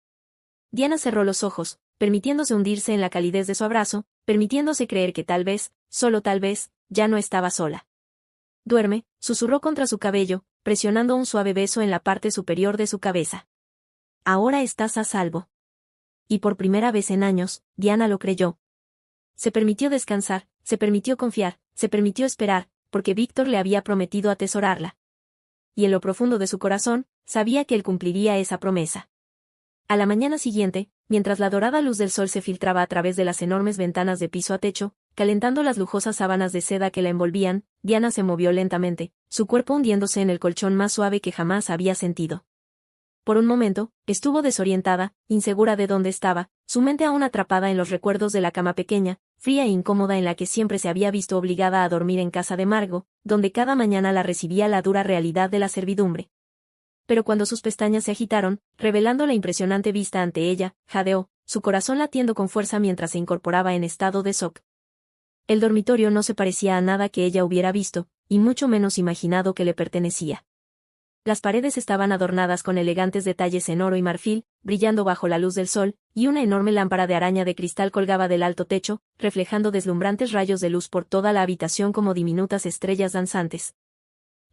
A: Diana cerró los ojos, permitiéndose hundirse en la calidez de su abrazo, permitiéndose creer que tal vez, solo tal vez, ya no estaba sola. Duerme, susurró contra su cabello, presionando un suave beso en la parte superior de su cabeza. Ahora estás a salvo. Y por primera vez en años, Diana lo creyó. Se permitió descansar, se permitió confiar, se permitió esperar, porque Víctor le había prometido atesorarla. Y en lo profundo de su corazón, sabía que él cumpliría esa promesa. A la mañana siguiente, mientras la dorada luz del sol se filtraba a través de las enormes ventanas de piso a techo, calentando las lujosas sábanas de seda que la envolvían, Diana se movió lentamente, su cuerpo hundiéndose en el colchón más suave que jamás había sentido. Por un momento, estuvo desorientada, insegura de dónde estaba, su mente aún atrapada en los recuerdos de la cama pequeña, fría e incómoda en la que siempre se había visto obligada a dormir en casa de Margo, donde cada mañana la recibía la dura realidad de la servidumbre. Pero cuando sus pestañas se agitaron, revelando la impresionante vista ante ella, jadeó, su corazón latiendo con fuerza mientras se incorporaba en estado de shock. El dormitorio no se parecía a nada que ella hubiera visto, y mucho menos imaginado que le pertenecía. Las paredes estaban adornadas con elegantes detalles en oro y marfil, brillando bajo la luz del sol, y una enorme lámpara de araña de cristal colgaba del alto techo, reflejando deslumbrantes rayos de luz por toda la habitación como diminutas estrellas danzantes.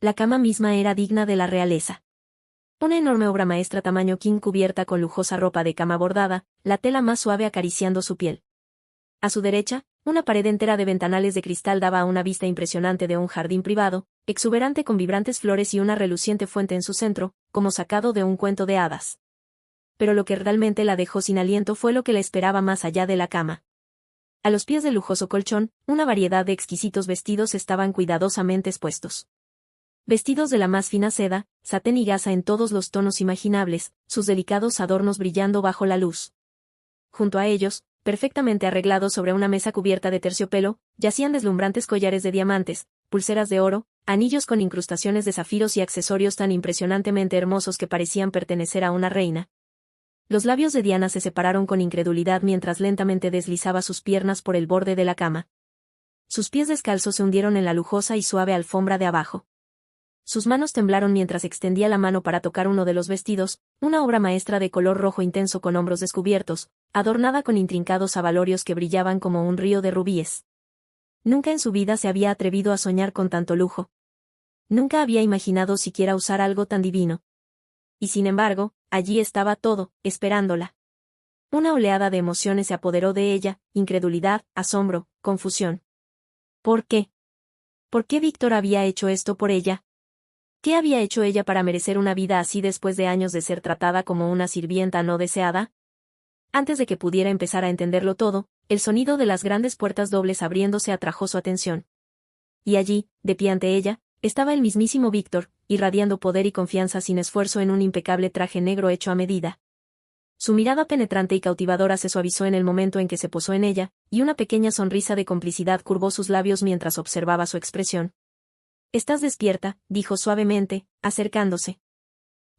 A: La cama misma era digna de la realeza. Una enorme obra maestra tamaño king cubierta con lujosa ropa de cama bordada, la tela más suave acariciando su piel. A su derecha, una pared entera de ventanales de cristal daba a una vista impresionante de un jardín privado, exuberante con vibrantes flores y una reluciente fuente en su centro, como sacado de un cuento de hadas. Pero lo que realmente la dejó sin aliento fue lo que la esperaba más allá de la cama. A los pies del lujoso colchón, una variedad de exquisitos vestidos estaban cuidadosamente expuestos. Vestidos de la más fina seda, satén y gasa en todos los tonos imaginables, sus delicados adornos brillando bajo la luz. Junto a ellos, perfectamente arreglados sobre una mesa cubierta de terciopelo, yacían deslumbrantes collares de diamantes, pulseras de oro, anillos con incrustaciones de zafiros y accesorios tan impresionantemente hermosos que parecían pertenecer a una reina. Los labios de Diana se separaron con incredulidad mientras lentamente deslizaba sus piernas por el borde de la cama. Sus pies descalzos se hundieron en la lujosa y suave alfombra de abajo. Sus manos temblaron mientras extendía la mano para tocar uno de los vestidos, una obra maestra de color rojo intenso con hombros descubiertos, adornada con intrincados abalorios que brillaban como un río de rubíes. Nunca en su vida se había atrevido a soñar con tanto lujo. Nunca había imaginado siquiera usar algo tan divino. Y sin embargo, allí estaba todo, esperándola. Una oleada de emociones se apoderó de ella, incredulidad, asombro, confusión. ¿Por qué? ¿Por qué Víctor había hecho esto por ella? ¿Qué había hecho ella para merecer una vida así después de años de ser tratada como una sirvienta no deseada? Antes de que pudiera empezar a entenderlo todo, el sonido de las grandes puertas dobles abriéndose atrajo su atención. Y allí, de pie ante ella, estaba el mismísimo Víctor, irradiando poder y confianza sin esfuerzo en un impecable traje negro hecho a medida. Su mirada penetrante y cautivadora se suavizó en el momento en que se posó en ella, y una pequeña sonrisa de complicidad curvó sus labios mientras observaba su expresión. «Estás despierta», dijo suavemente, acercándose.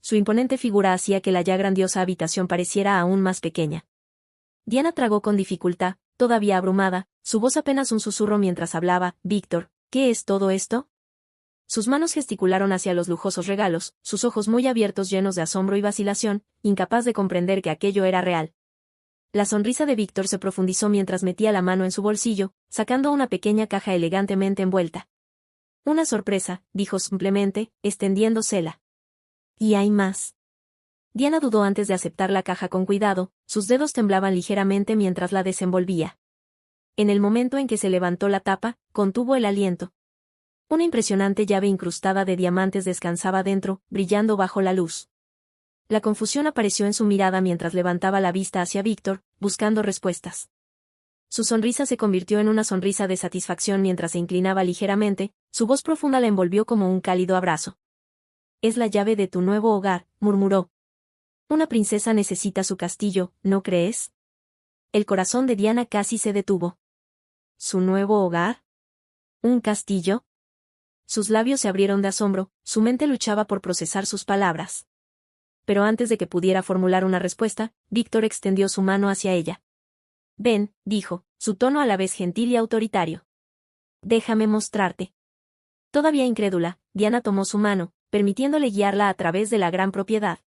A: Su imponente figura hacía que la ya grandiosa habitación pareciera aún más pequeña. Diana tragó con dificultad, todavía abrumada, su voz apenas un susurro mientras hablaba. «Víctor, ¿qué es todo esto?» Sus manos gesticularon hacia los lujosos regalos, sus ojos muy abiertos llenos de asombro y vacilación, incapaz de comprender que aquello era real. La sonrisa de Víctor se profundizó mientras metía la mano en su bolsillo, sacando una pequeña caja elegantemente envuelta. «Una sorpresa», dijo simplemente, extendiéndosela. «¿Y hay más?» Diana dudó antes de aceptar la caja con cuidado, sus dedos temblaban ligeramente mientras la desenvolvía. En el momento en que se levantó la tapa, contuvo el aliento. Una impresionante llave incrustada de diamantes descansaba dentro, brillando bajo la luz. La confusión apareció en su mirada mientras levantaba la vista hacia Víctor, buscando respuestas. Su sonrisa se convirtió en una sonrisa de satisfacción mientras se inclinaba ligeramente, su voz profunda la envolvió como un cálido abrazo. «Es la llave de tu nuevo hogar», murmuró. «Una princesa necesita su castillo, ¿no crees?» El corazón de Diana casi se detuvo. ¿Su nuevo hogar? ¿Un castillo? Sus labios se abrieron de asombro, su mente luchaba por procesar sus palabras. Pero antes de que pudiera formular una respuesta, Víctor extendió su mano hacia ella. «Ven», dijo, su tono a la vez gentil y autoritario. «Déjame mostrarte». Todavía incrédula, Diana tomó su mano, permitiéndole guiarla a través de la gran propiedad.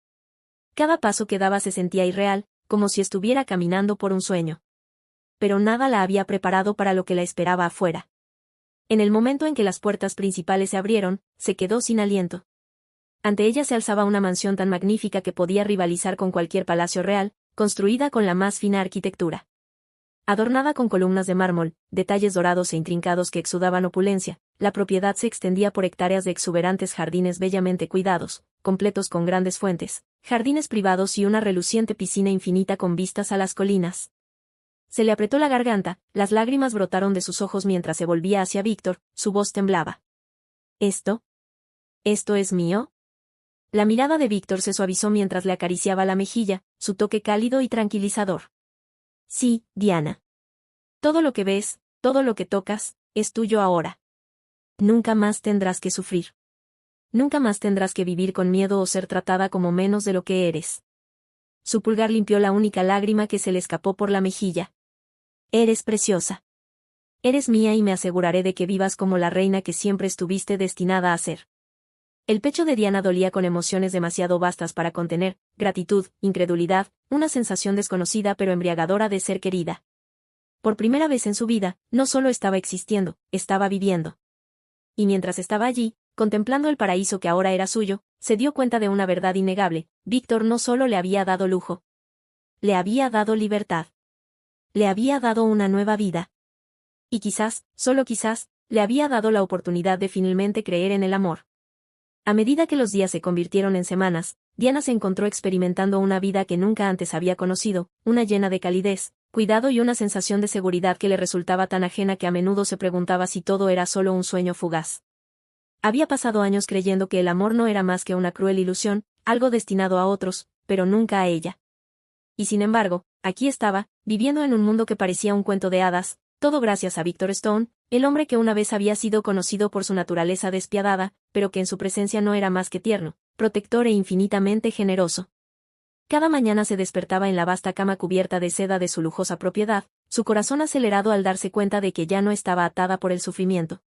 A: Cada paso que daba se sentía irreal, como si estuviera caminando por un sueño. Pero nada la había preparado para lo que la esperaba afuera. En el momento en que las puertas principales se abrieron, se quedó sin aliento. Ante ella se alzaba una mansión tan magnífica que podía rivalizar con cualquier palacio real, construida con la más fina arquitectura. Adornada con columnas de mármol, detalles dorados e intrincados que exudaban opulencia, la propiedad se extendía por hectáreas de exuberantes jardines bellamente cuidados, completos con grandes fuentes, jardines privados y una reluciente piscina infinita con vistas a las colinas. Se le apretó la garganta, las lágrimas brotaron de sus ojos mientras se volvía hacia Víctor, su voz temblaba. ¿Esto? ¿Esto es mío? La mirada de Víctor se suavizó mientras le acariciaba la mejilla, su toque cálido y tranquilizador. Sí, Diana. Todo lo que ves, todo lo que tocas, es tuyo ahora. Nunca más tendrás que sufrir. Nunca más tendrás que vivir con miedo o ser tratada como menos de lo que eres. Su pulgar limpió la única lágrima que se le escapó por la mejilla. Eres preciosa. Eres mía y me aseguraré de que vivas como la reina que siempre estuviste destinada a ser. El pecho de Diana dolía con emociones demasiado vastas para contener, gratitud, incredulidad, una sensación desconocida pero embriagadora de ser querida. Por primera vez en su vida, no solo estaba existiendo, estaba viviendo. Y mientras estaba allí, contemplando el paraíso que ahora era suyo, se dio cuenta de una verdad innegable: Víctor no solo le había dado lujo. Le había dado libertad. Le había dado una nueva vida. Y quizás, solo quizás, le había dado la oportunidad de finalmente creer en el amor. A medida que los días se convirtieron en semanas, Diana se encontró experimentando una vida que nunca antes había conocido, una llena de calidez, cuidado y una sensación de seguridad que le resultaba tan ajena que a menudo se preguntaba si todo era solo un sueño fugaz. Había pasado años creyendo que el amor no era más que una cruel ilusión, algo destinado a otros, pero nunca a ella. Y sin embargo, aquí estaba, viviendo en un mundo que parecía un cuento de hadas, todo gracias a Victor Stone, el hombre que una vez había sido conocido por su naturaleza despiadada, pero que en su presencia no era más que tierno, protector e infinitamente generoso. Cada mañana se despertaba en la vasta cama cubierta de seda de su lujosa propiedad, su corazón acelerado al darse cuenta de que ya no estaba atada por el sufrimiento.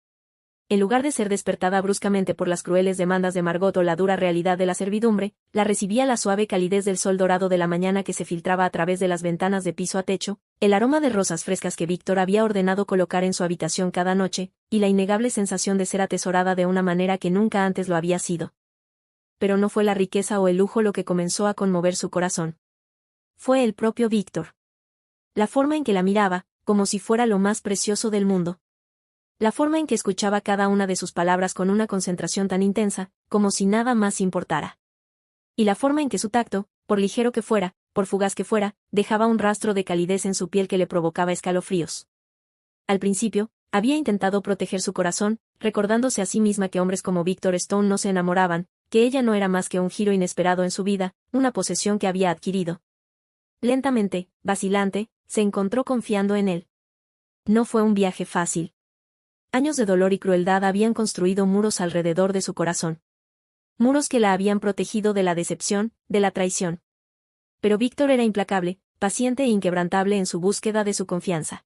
A: En lugar de ser despertada bruscamente por las crueles demandas de Margot o la dura realidad de la servidumbre, la recibía la suave calidez del sol dorado de la mañana que se filtraba a través de las ventanas de piso a techo, el aroma de rosas frescas que Víctor había ordenado colocar en su habitación cada noche, y la innegable sensación de ser atesorada de una manera que nunca antes lo había sido. Pero no fue la riqueza o el lujo lo que comenzó a conmover su corazón. Fue el propio Víctor. La forma en que la miraba, como si fuera lo más precioso del mundo. La forma en que escuchaba cada una de sus palabras con una concentración tan intensa, como si nada más importara. Y la forma en que su tacto, por ligero que fuera, por fugaz que fuera, dejaba un rastro de calidez en su piel que le provocaba escalofríos. Al principio, había intentado proteger su corazón, recordándose a sí misma que hombres como Victor Stone no se enamoraban, que ella no era más que un giro inesperado en su vida, una posesión que había adquirido. Lentamente, vacilante, se encontró confiando en él. No fue un viaje fácil. Años de dolor y crueldad habían construido muros alrededor de su corazón. Muros que la habían protegido de la decepción, de la traición. Pero Víctor era implacable, paciente e inquebrantable en su búsqueda de su confianza.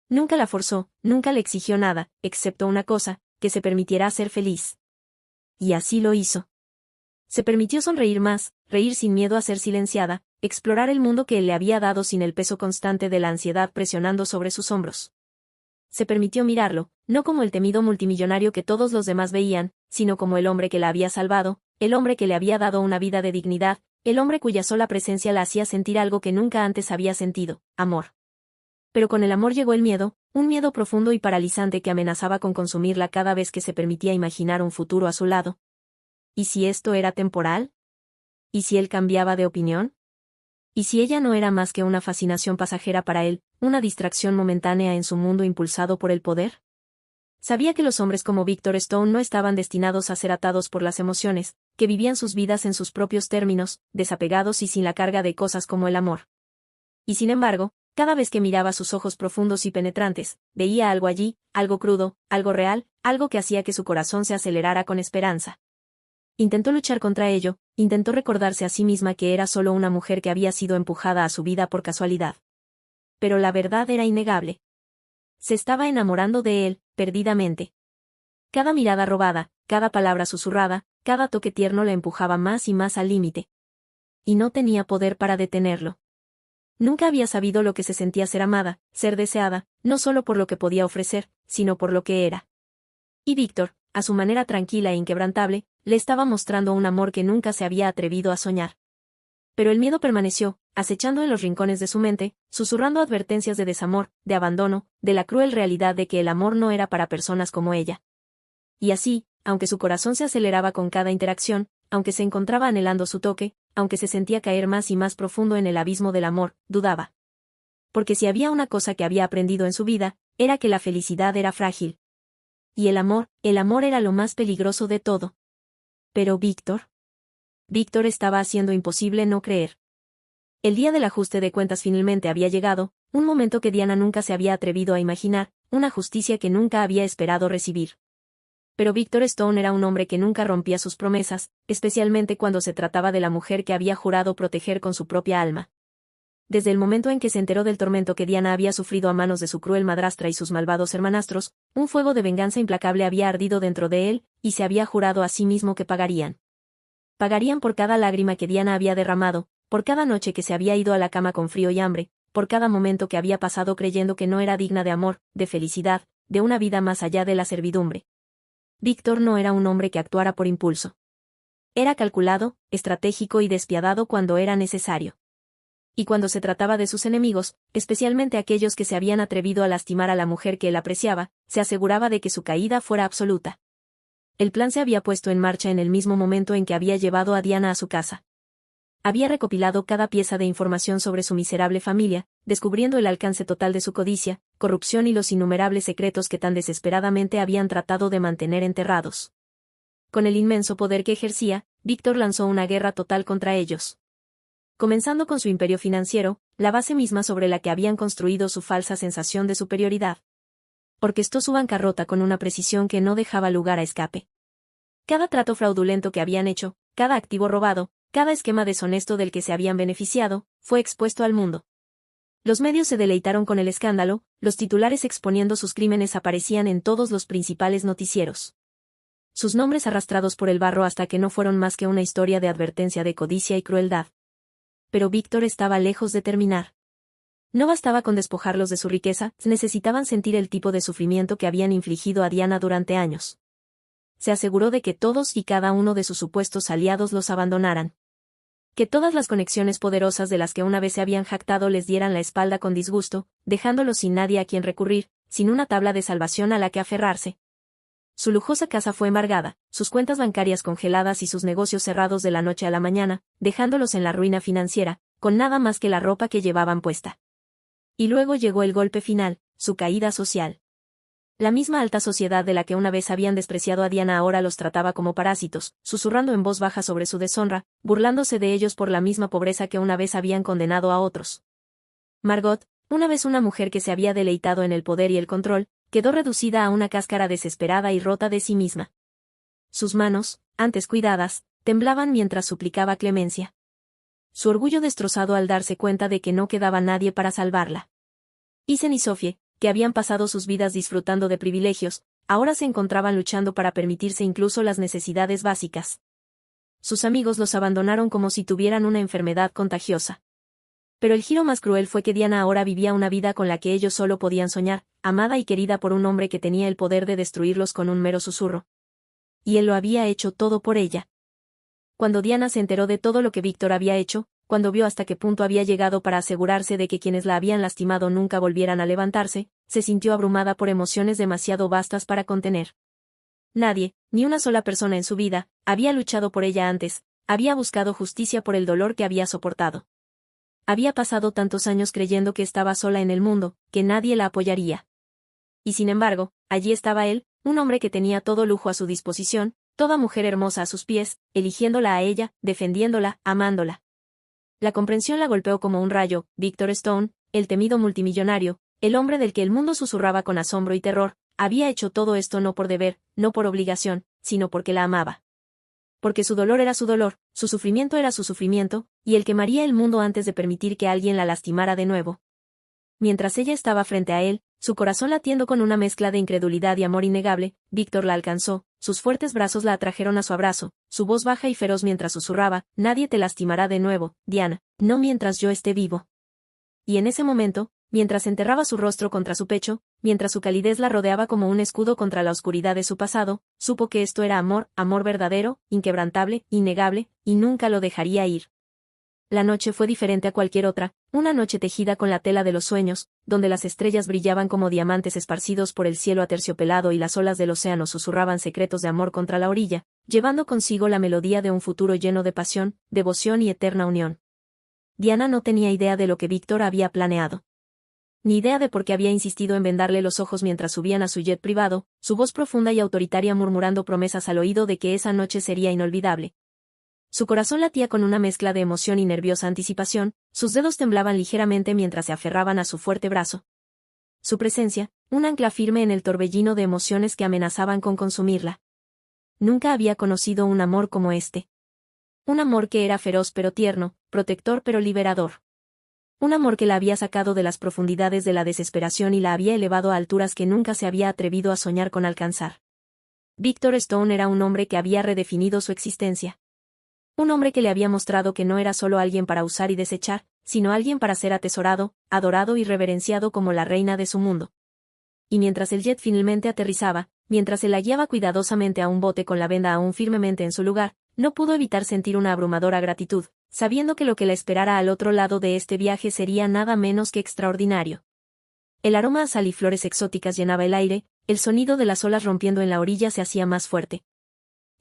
A: Nunca la forzó, nunca le exigió nada, excepto una cosa, que se permitiera ser feliz. Y así lo hizo. Se permitió sonreír más, reír sin miedo a ser silenciada, explorar el mundo que él le había dado sin el peso constante de la ansiedad presionando sobre sus hombros. Se permitió mirarlo, no como el temido multimillonario que todos los demás veían, sino como el hombre que la había salvado, el hombre que le había dado una vida de dignidad, el hombre cuya sola presencia la hacía sentir algo que nunca antes había sentido, amor. Pero con el amor llegó el miedo, un miedo profundo y paralizante que amenazaba con consumirla cada vez que se permitía imaginar un futuro a su lado. ¿Y si esto era temporal? ¿Y si él cambiaba de opinión? ¿Y si ella no era más que una fascinación pasajera para él, una distracción momentánea en su mundo impulsado por el poder? Sabía que los hombres como Victor Stone no estaban destinados a ser atados por las emociones, que vivían sus vidas en sus propios términos, desapegados y sin la carga de cosas como el amor. Y sin embargo, cada vez que miraba sus ojos profundos y penetrantes, veía algo allí, algo crudo, algo real, algo que hacía que su corazón se acelerara con esperanza. Intentó luchar contra ello, intentó recordarse a sí misma que era solo una mujer que había sido empujada a su vida por casualidad. Pero la verdad era innegable. Se estaba enamorando de él, perdidamente. Cada mirada robada, cada palabra susurrada, cada toque tierno le empujaba más y más al límite. Y no tenía poder para detenerlo. Nunca había sabido lo que se sentía ser amada, ser deseada, no solo por lo que podía ofrecer, sino por lo que era. Y Víctor, a su manera tranquila e inquebrantable, le estaba mostrando un amor que nunca se había atrevido a soñar. Pero el miedo permaneció, acechando en los rincones de su mente, susurrando advertencias de desamor, de abandono, de la cruel realidad de que el amor no era para personas como ella. Y así, aunque su corazón se aceleraba con cada interacción, aunque se encontraba anhelando su toque, aunque se sentía caer más y más profundo en el abismo del amor, dudaba. Porque si había una cosa que había aprendido en su vida, era que la felicidad era frágil. Y el amor era lo más peligroso de todo. Pero Víctor estaba haciendo imposible no creer. El día del ajuste de cuentas finalmente había llegado, un momento que Diana nunca se había atrevido a imaginar, una justicia que nunca había esperado recibir. Pero Víctor Stone era un hombre que nunca rompía sus promesas, especialmente cuando se trataba de la mujer que había jurado proteger con su propia alma. Desde el momento en que se enteró del tormento que Diana había sufrido a manos de su cruel madrastra y sus malvados hermanastros, un fuego de venganza implacable había ardido dentro de él, y se había jurado a sí mismo que pagarían. Pagarían por cada lágrima que Diana había derramado, por cada noche que se había ido a la cama con frío y hambre, por cada momento que había pasado creyendo que no era digna de amor, de felicidad, de una vida más allá de la servidumbre. Víctor no era un hombre que actuara por impulso. Era calculado, estratégico y despiadado cuando era necesario. Y cuando se trataba de sus enemigos, especialmente aquellos que se habían atrevido a lastimar a la mujer que él apreciaba, se aseguraba de que su caída fuera absoluta. El plan se había puesto en marcha en el mismo momento en que había llevado a Diana a su casa. Había recopilado cada pieza de información sobre su miserable familia, descubriendo el alcance total de su codicia, corrupción y los innumerables secretos que tan desesperadamente habían tratado de mantener enterrados. Con el inmenso poder que ejercía, Víctor lanzó una guerra total contra ellos. Comenzando con su imperio financiero, la base misma sobre la que habían construido su falsa sensación de superioridad. Orquestó su bancarrota con una precisión que no dejaba lugar a escape. Cada trato fraudulento que habían hecho, cada activo robado, cada esquema deshonesto del que se habían beneficiado, fue expuesto al mundo. Los medios se deleitaron con el escándalo, los titulares exponiendo sus crímenes aparecían en todos los principales noticieros. Sus nombres arrastrados por el barro hasta que no fueron más que una historia de advertencia de codicia y crueldad. Pero Víctor estaba lejos de terminar. No bastaba con despojarlos de su riqueza, necesitaban sentir el tipo de sufrimiento que habían infligido a Diana durante años. Se aseguró de que todos y cada uno de sus supuestos aliados los abandonaran. Que todas las conexiones poderosas de las que una vez se habían jactado les dieran la espalda con disgusto, dejándolos sin nadie a quien recurrir, sin una tabla de salvación a la que aferrarse. Su lujosa casa fue embargada, sus cuentas bancarias congeladas y sus negocios cerrados de la noche a la mañana, dejándolos en la ruina financiera, con nada más que la ropa que llevaban puesta. Y luego llegó el golpe final, su caída social. La misma alta sociedad de la que una vez habían despreciado a Diana ahora los trataba como parásitos, susurrando en voz baja sobre su deshonra, burlándose de ellos por la misma pobreza que una vez habían condenado a otros. Margot, una vez una mujer que se había deleitado en el poder y el control, quedó reducida a una cáscara desesperada y rota de sí misma. Sus manos, antes cuidadas, temblaban mientras suplicaba clemencia. Su orgullo destrozado al darse cuenta de que no quedaba nadie para salvarla. Isen y Sophie, que habían pasado sus vidas disfrutando de privilegios, ahora se encontraban luchando para permitirse incluso las necesidades básicas. Sus amigos los abandonaron como si tuvieran una enfermedad contagiosa. Pero el giro más cruel fue que Diana ahora vivía una vida con la que ellos solo podían soñar, amada y querida por un hombre que tenía el poder de destruirlos con un mero susurro. Y él lo había hecho todo por ella. Cuando Diana se enteró de todo lo que Víctor había hecho, cuando vio hasta qué punto había llegado para asegurarse de que quienes la habían lastimado nunca volvieran a levantarse, se sintió abrumada por emociones demasiado vastas para contener. Nadie, ni una sola persona en su vida, había luchado por ella antes, había buscado justicia por el dolor que había soportado. Había pasado tantos años creyendo que estaba sola en el mundo, que nadie la apoyaría. Y sin embargo, allí estaba él, un hombre que tenía todo lujo a su disposición, toda mujer hermosa a sus pies, eligiéndola a ella, defendiéndola, amándola. La comprensión la golpeó como un rayo. Víctor Stone, el temido multimillonario, el hombre del que el mundo susurraba con asombro y terror, había hecho todo esto no por deber, no por obligación, sino porque la amaba. Porque su dolor era su dolor, su sufrimiento era su sufrimiento, y él quemaría el mundo antes de permitir que alguien la lastimara de nuevo. Mientras ella estaba frente a él, su corazón latiendo con una mezcla de incredulidad y amor innegable, Víctor la alcanzó, sus fuertes brazos la atrajeron a su abrazo, su voz baja y feroz mientras susurraba: «Nadie te lastimará de nuevo, Diana, no mientras yo esté vivo». Y en ese momento, mientras enterraba su rostro contra su pecho, mientras su calidez la rodeaba como un escudo contra la oscuridad de su pasado, supo que esto era amor, amor verdadero, inquebrantable, innegable, y nunca lo dejaría ir. La noche fue diferente a cualquier otra, una noche tejida con la tela de los sueños, donde las estrellas brillaban como diamantes esparcidos por el cielo aterciopelado y las olas del océano susurraban secretos de amor contra la orilla, llevando consigo la melodía de un futuro lleno de pasión, devoción y eterna unión. Diana no tenía idea de lo que Víctor había planeado. Ni idea de por qué había insistido en vendarle los ojos mientras subían a su jet privado, su voz profunda y autoritaria murmurando promesas al oído de que esa noche sería inolvidable. Su corazón latía con una mezcla de emoción y nerviosa anticipación, sus dedos temblaban ligeramente mientras se aferraban a su fuerte brazo. Su presencia, un ancla firme en el torbellino de emociones que amenazaban con consumirla. Nunca había conocido un amor como este. Un amor que era feroz pero tierno, protector pero liberador. Un amor que la había sacado de las profundidades de la desesperación y la había elevado a alturas que nunca se había atrevido a soñar con alcanzar. Víctor Stone era un hombre que había redefinido su existencia. Un hombre que le había mostrado que no era solo alguien para usar y desechar, sino alguien para ser atesorado, adorado y reverenciado como la reina de su mundo. Y mientras el jet finalmente aterrizaba, mientras él la guiaba cuidadosamente a un bote con la venda aún firmemente en su lugar, no pudo evitar sentir una abrumadora gratitud, sabiendo que lo que la esperara al otro lado de este viaje sería nada menos que extraordinario. El aroma a sal y flores exóticas llenaba el aire, el sonido de las olas rompiendo en la orilla se hacía más fuerte.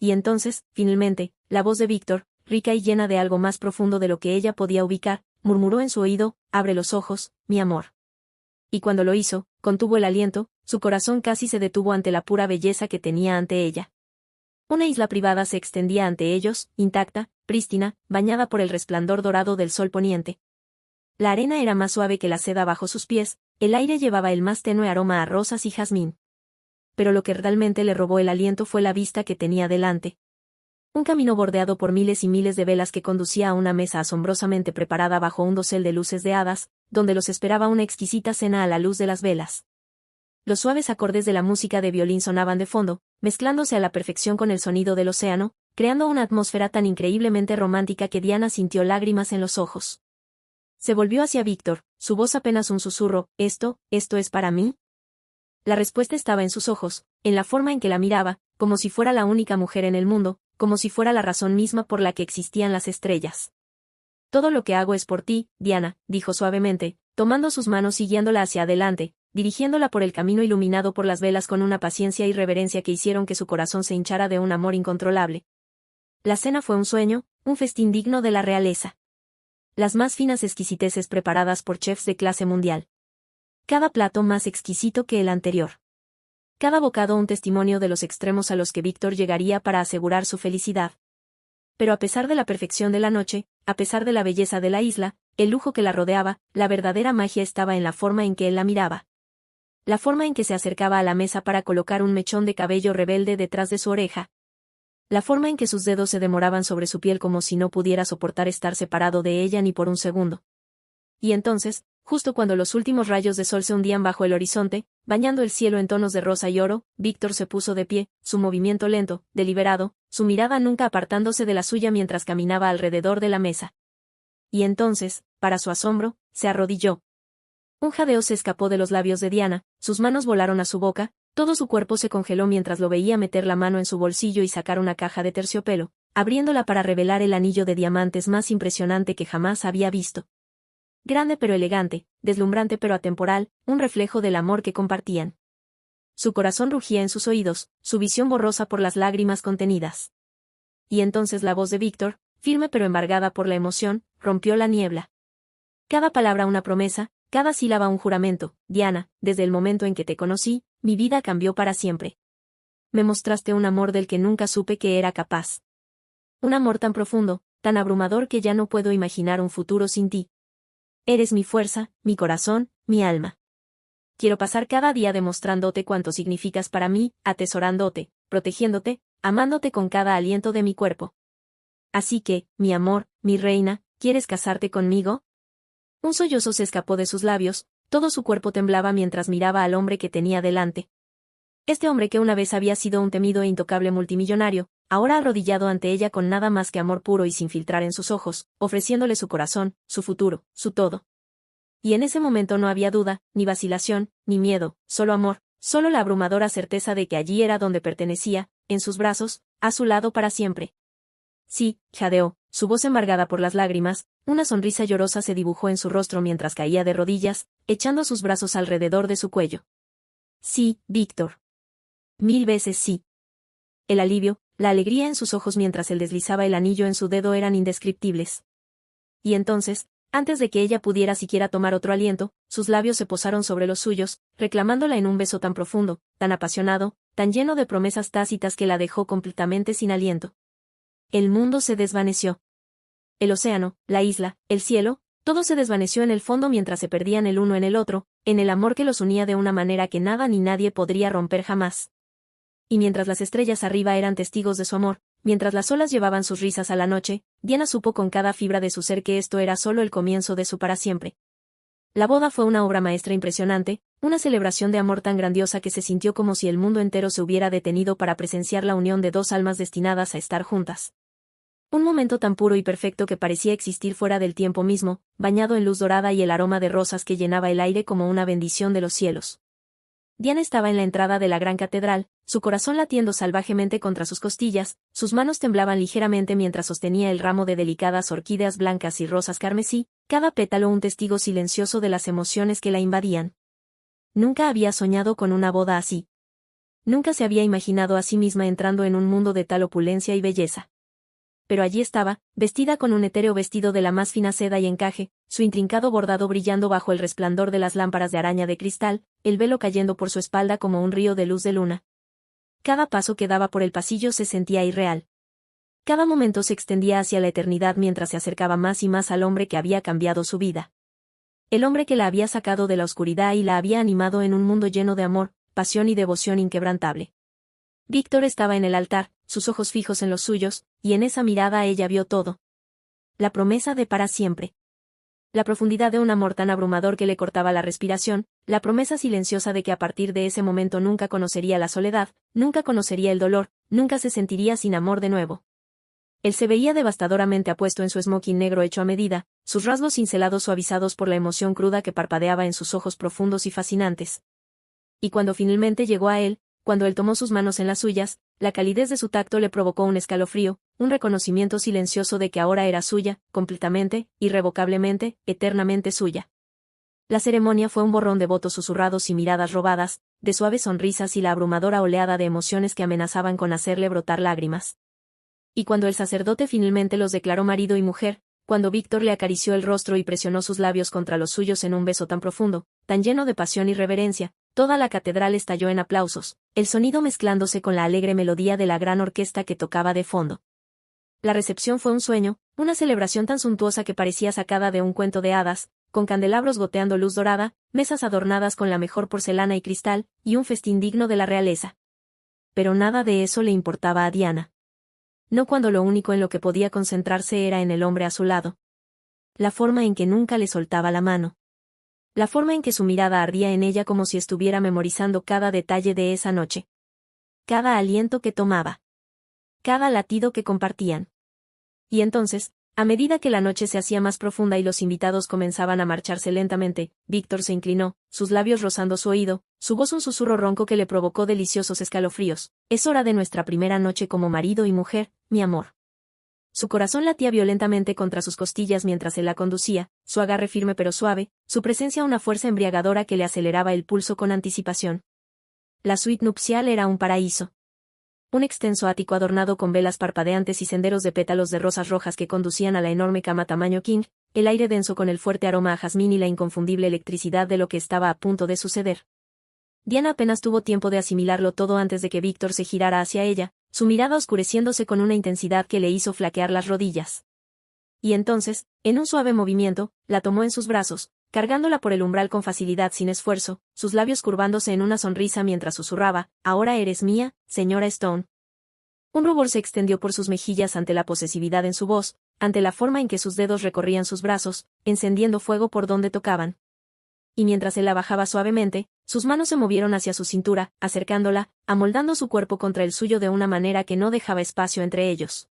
A: Y entonces, finalmente, la voz de Víctor, rica y llena de algo más profundo de lo que ella podía ubicar, murmuró en su oído: «Abre los ojos, mi amor». Y cuando lo hizo, contuvo el aliento, su corazón casi se detuvo ante la pura belleza que tenía ante ella. Una isla privada se extendía ante ellos, intacta, prístina, bañada por el resplandor dorado del sol poniente. La arena era más suave que la seda bajo sus pies, el aire llevaba el más tenue aroma a rosas y jazmín. Pero lo que realmente le robó el aliento fue la vista que tenía delante. Un camino bordeado por miles y miles de velas que conducía a una mesa asombrosamente preparada bajo un dosel de luces de hadas, donde los esperaba una exquisita cena a la luz de las velas. Los suaves acordes de la música de violín sonaban de fondo, mezclándose a la perfección con el sonido del océano, creando una atmósfera tan increíblemente romántica que Diana sintió lágrimas en los ojos. Se volvió hacia Víctor, su voz apenas un susurro: «¿Esto es para mí?». La respuesta estaba en sus ojos, en la forma en que la miraba, como si fuera la única mujer en el mundo, como si fuera la razón misma por la que existían las estrellas. «Todo lo que hago es por ti, Diana», dijo suavemente, tomando sus manos y guiándola hacia adelante, dirigiéndola por el camino iluminado por las velas con una paciencia y reverencia que hicieron que su corazón se hinchara de un amor incontrolable. La cena fue un sueño, un festín digno de la realeza. Las más finas exquisiteces preparadas por chefs de clase mundial. Cada plato más exquisito que el anterior. Cada bocado un testimonio de los extremos a los que Víctor llegaría para asegurar su felicidad. Pero a pesar de la perfección de la noche, a pesar de la belleza de la isla, el lujo que la rodeaba, la verdadera magia estaba en la forma en que él la miraba. La forma en que se acercaba a la mesa para colocar un mechón de cabello rebelde detrás de su oreja. La forma en que sus dedos se demoraban sobre su piel como si no pudiera soportar estar separado de ella ni por un segundo. Y entonces, justo cuando los últimos rayos de sol se hundían bajo el horizonte, bañando el cielo en tonos de rosa y oro, Víctor se puso de pie, su movimiento lento, deliberado, su mirada nunca apartándose de la suya mientras caminaba alrededor de la mesa. Y entonces, para su asombro, se arrodilló. Un jadeo se escapó de los labios de Diana, sus manos volaron a su boca, todo su cuerpo se congeló mientras lo veía meter la mano en su bolsillo y sacar una caja de terciopelo, abriéndola para revelar el anillo de diamantes más impresionante que jamás había visto. Grande pero elegante, deslumbrante pero atemporal, un reflejo del amor que compartían. Su corazón rugía en sus oídos, su visión borrosa por las lágrimas contenidas. Y entonces la voz de Víctor, firme pero embargada por la emoción, rompió la niebla. Cada palabra una promesa, cada sílaba un juramento: «Diana, desde el momento en que te conocí, mi vida cambió para siempre. Me mostraste un amor del que nunca supe que era capaz. Un amor tan profundo, tan abrumador que ya no puedo imaginar un futuro sin ti. Eres mi fuerza, mi corazón, mi alma. Quiero pasar cada día demostrándote cuánto significas para mí, atesorándote, protegiéndote, amándote con cada aliento de mi cuerpo. Así que, mi amor, mi reina, ¿quieres casarte conmigo?». Un sollozo se escapó de sus labios, todo su cuerpo temblaba mientras miraba al hombre que tenía delante. Este hombre que una vez había sido un temido e intocable multimillonario, ahora arrodillado ante ella con nada más que amor puro y sin filtrar en sus ojos, ofreciéndole su corazón, su futuro, su todo. Y en ese momento no había duda, ni vacilación, ni miedo, solo amor, solo la abrumadora certeza de que allí era donde pertenecía, en sus brazos, a su lado para siempre. Sí, jadeó, su voz embargada por las lágrimas, una sonrisa llorosa se dibujó en su rostro mientras caía de rodillas, echando sus brazos alrededor de su cuello. Sí, Víctor. 1000 veces sí. El alivio, la alegría en sus ojos mientras él deslizaba el anillo en su dedo eran indescriptibles. Y entonces, antes de que ella pudiera siquiera tomar otro aliento, sus labios se posaron sobre los suyos, reclamándola en un beso tan profundo, tan apasionado, tan lleno de promesas tácitas que la dejó completamente sin aliento. El mundo se desvaneció. El océano, la isla, el cielo, todo se desvaneció en el fondo mientras se perdían el uno en el otro, en el amor que los unía de una manera que nada ni nadie podría romper jamás. Y mientras las estrellas arriba eran testigos de su amor, mientras las olas llevaban sus risas a la noche, Diana supo con cada fibra de su ser que esto era solo el comienzo de su para siempre. La boda fue una obra maestra impresionante, una celebración de amor tan grandiosa que se sintió como si el mundo entero se hubiera detenido para presenciar la unión de dos almas destinadas a estar juntas. Un momento tan puro y perfecto que parecía existir fuera del tiempo mismo, bañado en luz dorada y el aroma de rosas que llenaba el aire como una bendición de los cielos. Diana estaba en la entrada de la gran catedral, su corazón latiendo salvajemente contra sus costillas, sus manos temblaban ligeramente mientras sostenía el ramo de delicadas orquídeas blancas y rosas carmesí, cada pétalo un testigo silencioso de las emociones que la invadían. Nunca había soñado con una boda así. Nunca se había imaginado a sí misma entrando en un mundo de tal opulencia y belleza. Pero allí estaba, vestida con un etéreo vestido de la más fina seda y encaje, su intrincado bordado brillando bajo el resplandor de las lámparas de araña de cristal, el velo cayendo por su espalda como un río de luz de luna. Cada paso que daba por el pasillo se sentía irreal. Cada momento se extendía hacia la eternidad mientras se acercaba más y más al hombre que había cambiado su vida. El hombre que la había sacado de la oscuridad y la había animado en un mundo lleno de amor, pasión y devoción inquebrantable. Víctor estaba en el altar, sus ojos fijos en los suyos, y en esa mirada ella vio todo. La promesa de para siempre. La profundidad de un amor tan abrumador que le cortaba la respiración, la promesa silenciosa de que a partir de ese momento nunca conocería la soledad, nunca conocería el dolor, nunca se sentiría sin amor de nuevo. Él se veía devastadoramente apuesto en su smoking negro hecho a medida, sus rasgos cincelados suavizados por la emoción cruda que parpadeaba en sus ojos profundos y fascinantes. Y cuando finalmente llegó a él, cuando él tomó sus manos en las suyas, la calidez de su tacto le provocó un escalofrío, un reconocimiento silencioso de que ahora era suya, completamente, irrevocablemente, eternamente suya. La ceremonia fue un borrón de votos susurrados y miradas robadas, de suaves sonrisas y la abrumadora oleada de emociones que amenazaban con hacerle brotar lágrimas. Y cuando el sacerdote finalmente los declaró marido y mujer, cuando Víctor le acarició el rostro y presionó sus labios contra los suyos en un beso tan profundo, tan lleno de pasión y reverencia, toda la catedral estalló en aplausos, el sonido mezclándose con la alegre melodía de la gran orquesta que tocaba de fondo. La recepción fue un sueño, una celebración tan suntuosa que parecía sacada de un cuento de hadas, con candelabros goteando luz dorada, mesas adornadas con la mejor porcelana y cristal, y un festín digno de la realeza. Pero nada de eso le importaba a Diana. No cuando lo único en lo que podía concentrarse era en el hombre a su lado. La forma en que nunca le soltaba la mano. La forma en que su mirada ardía en ella como si estuviera memorizando cada detalle de esa noche. Cada aliento que tomaba. Cada latido que compartían. Y entonces, a medida que la noche se hacía más profunda y los invitados comenzaban a marcharse lentamente, Víctor se inclinó, sus labios rozando su oído, su voz un susurro ronco que le provocó deliciosos escalofríos. Es hora de nuestra primera noche como marido y mujer, mi amor. Su corazón latía violentamente contra sus costillas mientras él la conducía, su agarre firme pero suave, su presencia una fuerza embriagadora que le aceleraba el pulso con anticipación. La suite nupcial era un paraíso. Un extenso ático adornado con velas parpadeantes y senderos de pétalos de rosas rojas que conducían a la enorme cama tamaño king, el aire denso con el fuerte aroma a jazmín y la inconfundible electricidad de lo que estaba a punto de suceder. Diana apenas tuvo tiempo de asimilarlo todo antes de que Víctor se girara hacia ella, su mirada oscureciéndose con una intensidad que le hizo flaquear las rodillas. Y entonces, en un suave movimiento, la tomó en sus brazos, cargándola por el umbral con facilidad sin esfuerzo, sus labios curvándose en una sonrisa mientras susurraba, «Ahora eres mía, señora Stone». Un rubor se extendió por sus mejillas ante la posesividad en su voz, ante la forma en que sus dedos recorrían sus brazos, encendiendo fuego por donde tocaban. Y mientras él la bajaba suavemente, sus manos se movieron hacia su cintura, acercándola, amoldando su cuerpo contra el suyo de una manera que no dejaba espacio entre ellos.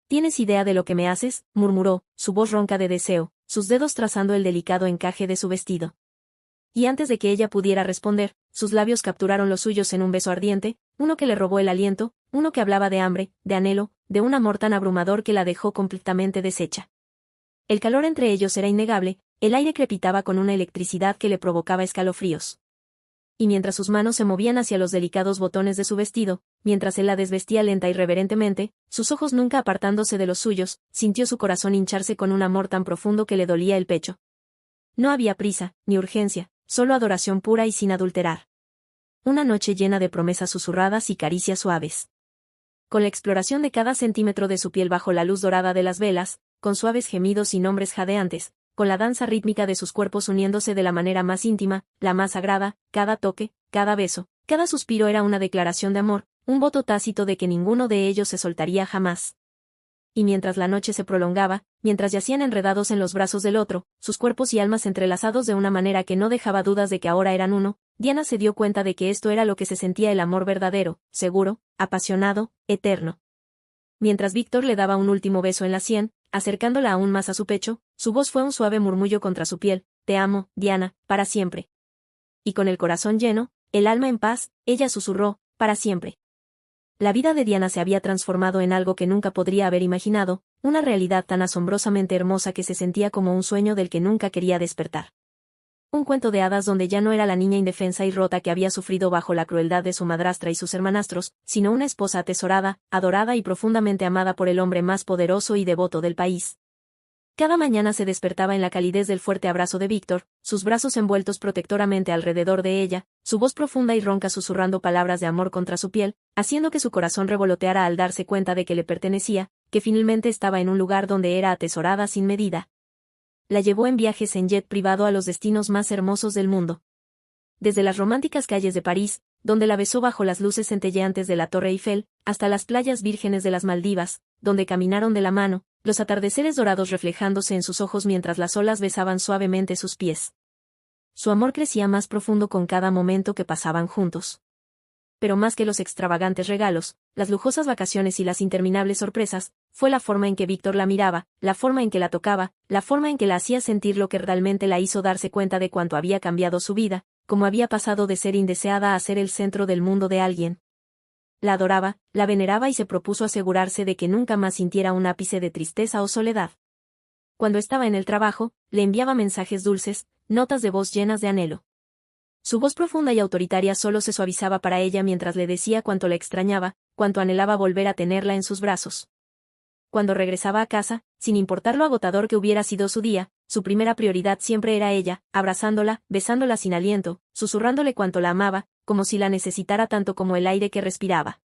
A: «¿Tienes idea de lo que me haces?», murmuró, su voz ronca de deseo, sus dedos trazando el delicado encaje de su vestido. Y antes de que ella pudiera responder, sus labios capturaron los suyos en un beso ardiente, uno que le robó el aliento, uno que hablaba de hambre, de anhelo, de un amor tan abrumador que la dejó completamente deshecha. El calor entre ellos era innegable, el aire crepitaba con una electricidad que le provocaba escalofríos. Y mientras sus manos se movían hacia los delicados botones de su vestido, mientras él la desvestía lenta y reverentemente, sus ojos nunca apartándose de los suyos, sintió su corazón hincharse con un amor tan profundo que le dolía el pecho. No había prisa, ni urgencia, solo adoración pura y sin adulterar. Una noche llena de promesas susurradas y caricias suaves. Con la exploración de cada centímetro de su piel bajo la luz dorada de las velas, con suaves gemidos y nombres jadeantes, con la danza rítmica de sus cuerpos uniéndose de la manera más íntima, la más sagrada, cada toque, cada beso, cada suspiro era una declaración de amor, un voto tácito de que ninguno de ellos se soltaría jamás. Y mientras la noche se prolongaba, mientras yacían enredados en los brazos del otro, sus cuerpos y almas entrelazados de una manera que no dejaba dudas de que ahora eran uno, Diana se dio cuenta de que esto era lo que se sentía el amor verdadero, seguro, apasionado, eterno. Mientras Víctor le daba un último beso en la sien, acercándola aún más a su pecho, su voz fue un suave murmullo contra su piel: «Te amo, Diana, para siempre». Y con el corazón lleno, el alma en paz, ella susurró: «Para siempre». La vida de Diana se había transformado en algo que nunca podría haber imaginado, una realidad tan asombrosamente hermosa que se sentía como un sueño del que nunca quería despertar. Un cuento de hadas donde ya no era la niña indefensa y rota que había sufrido bajo la crueldad de su madrastra y sus hermanastros, sino una esposa atesorada, adorada y profundamente amada por el hombre más poderoso y devoto del país. Cada mañana se despertaba en la calidez del fuerte abrazo de Víctor, sus brazos envueltos protectoramente alrededor de ella, su voz profunda y ronca susurrando palabras de amor contra su piel, haciendo que su corazón revoloteara al darse cuenta de que le pertenecía, que finalmente estaba en un lugar donde era atesorada sin medida. La llevó en viajes en jet privado a los destinos más hermosos del mundo. Desde las románticas calles de París, donde la besó bajo las luces centelleantes de la Torre Eiffel, hasta las playas vírgenes de las Maldivas, donde caminaron de la mano, los atardeceres dorados reflejándose en sus ojos mientras las olas besaban suavemente sus pies. Su amor crecía más profundo con cada momento que pasaban juntos. Pero más que los extravagantes regalos, las lujosas vacaciones y las interminables sorpresas, fue la forma en que Víctor la miraba, la forma en que la tocaba, la forma en que la hacía sentir lo que realmente la hizo darse cuenta de cuánto había cambiado su vida, cómo había pasado de ser indeseada a ser el centro del mundo de alguien. La adoraba, la veneraba y se propuso asegurarse de que nunca más sintiera un ápice de tristeza o soledad. Cuando estaba en el trabajo, le enviaba mensajes dulces, notas de voz llenas de anhelo. Su voz profunda y autoritaria solo se suavizaba para ella mientras le decía cuánto la extrañaba, cuánto anhelaba volver a tenerla en sus brazos. Cuando regresaba a casa, sin importar lo agotador que hubiera sido su día, su primera prioridad siempre era ella, abrazándola, besándola sin aliento, susurrándole cuánto la amaba, como si la necesitara tanto como el aire que respiraba.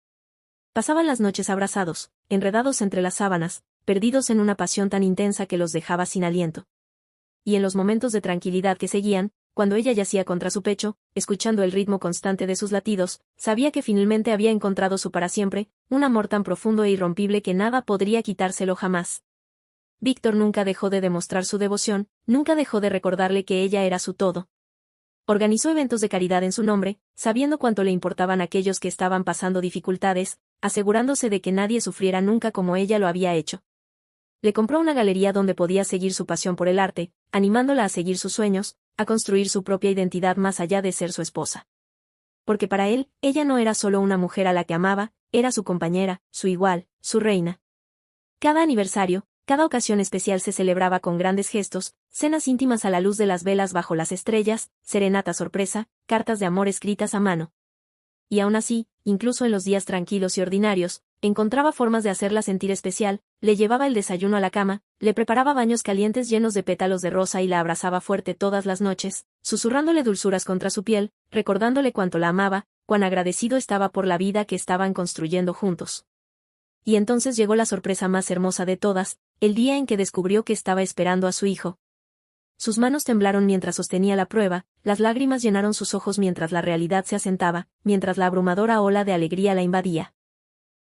A: Pasaban las noches abrazados, enredados entre las sábanas, perdidos en una pasión tan intensa que los dejaba sin aliento. Y en los momentos de tranquilidad que seguían, cuando ella yacía contra su pecho, escuchando el ritmo constante de sus latidos, sabía que finalmente había encontrado su para siempre, un amor tan profundo e irrompible que nada podría quitárselo jamás. Víctor nunca dejó de demostrar su devoción, nunca dejó de recordarle que ella era su todo. Organizó eventos de caridad en su nombre, sabiendo cuánto le importaban aquellos que estaban pasando dificultades, asegurándose de que nadie sufriera nunca como ella lo había hecho. Le compró una galería donde podía seguir su pasión por el arte, animándola a seguir sus sueños, a construir su propia identidad más allá de ser su esposa. Porque para él, ella no era solo una mujer a la que amaba, era su compañera, su igual, su reina. Cada aniversario, cada ocasión especial se celebraba con grandes gestos, cenas íntimas a la luz de las velas bajo las estrellas, serenata sorpresa, cartas de amor escritas a mano. Y aún así, incluso en los días tranquilos y ordinarios, encontraba formas de hacerla sentir especial, le llevaba el desayuno a la cama, le preparaba baños calientes llenos de pétalos de rosa y la abrazaba fuerte todas las noches, susurrándole dulzuras contra su piel, recordándole cuánto la amaba, cuán agradecido estaba por la vida que estaban construyendo juntos. Y entonces llegó la sorpresa más hermosa de todas, el día en que descubrió que estaba esperando a su hijo. Sus manos temblaron mientras sostenía la prueba, las lágrimas llenaron sus ojos mientras la realidad se asentaba, mientras la abrumadora ola de alegría la invadía.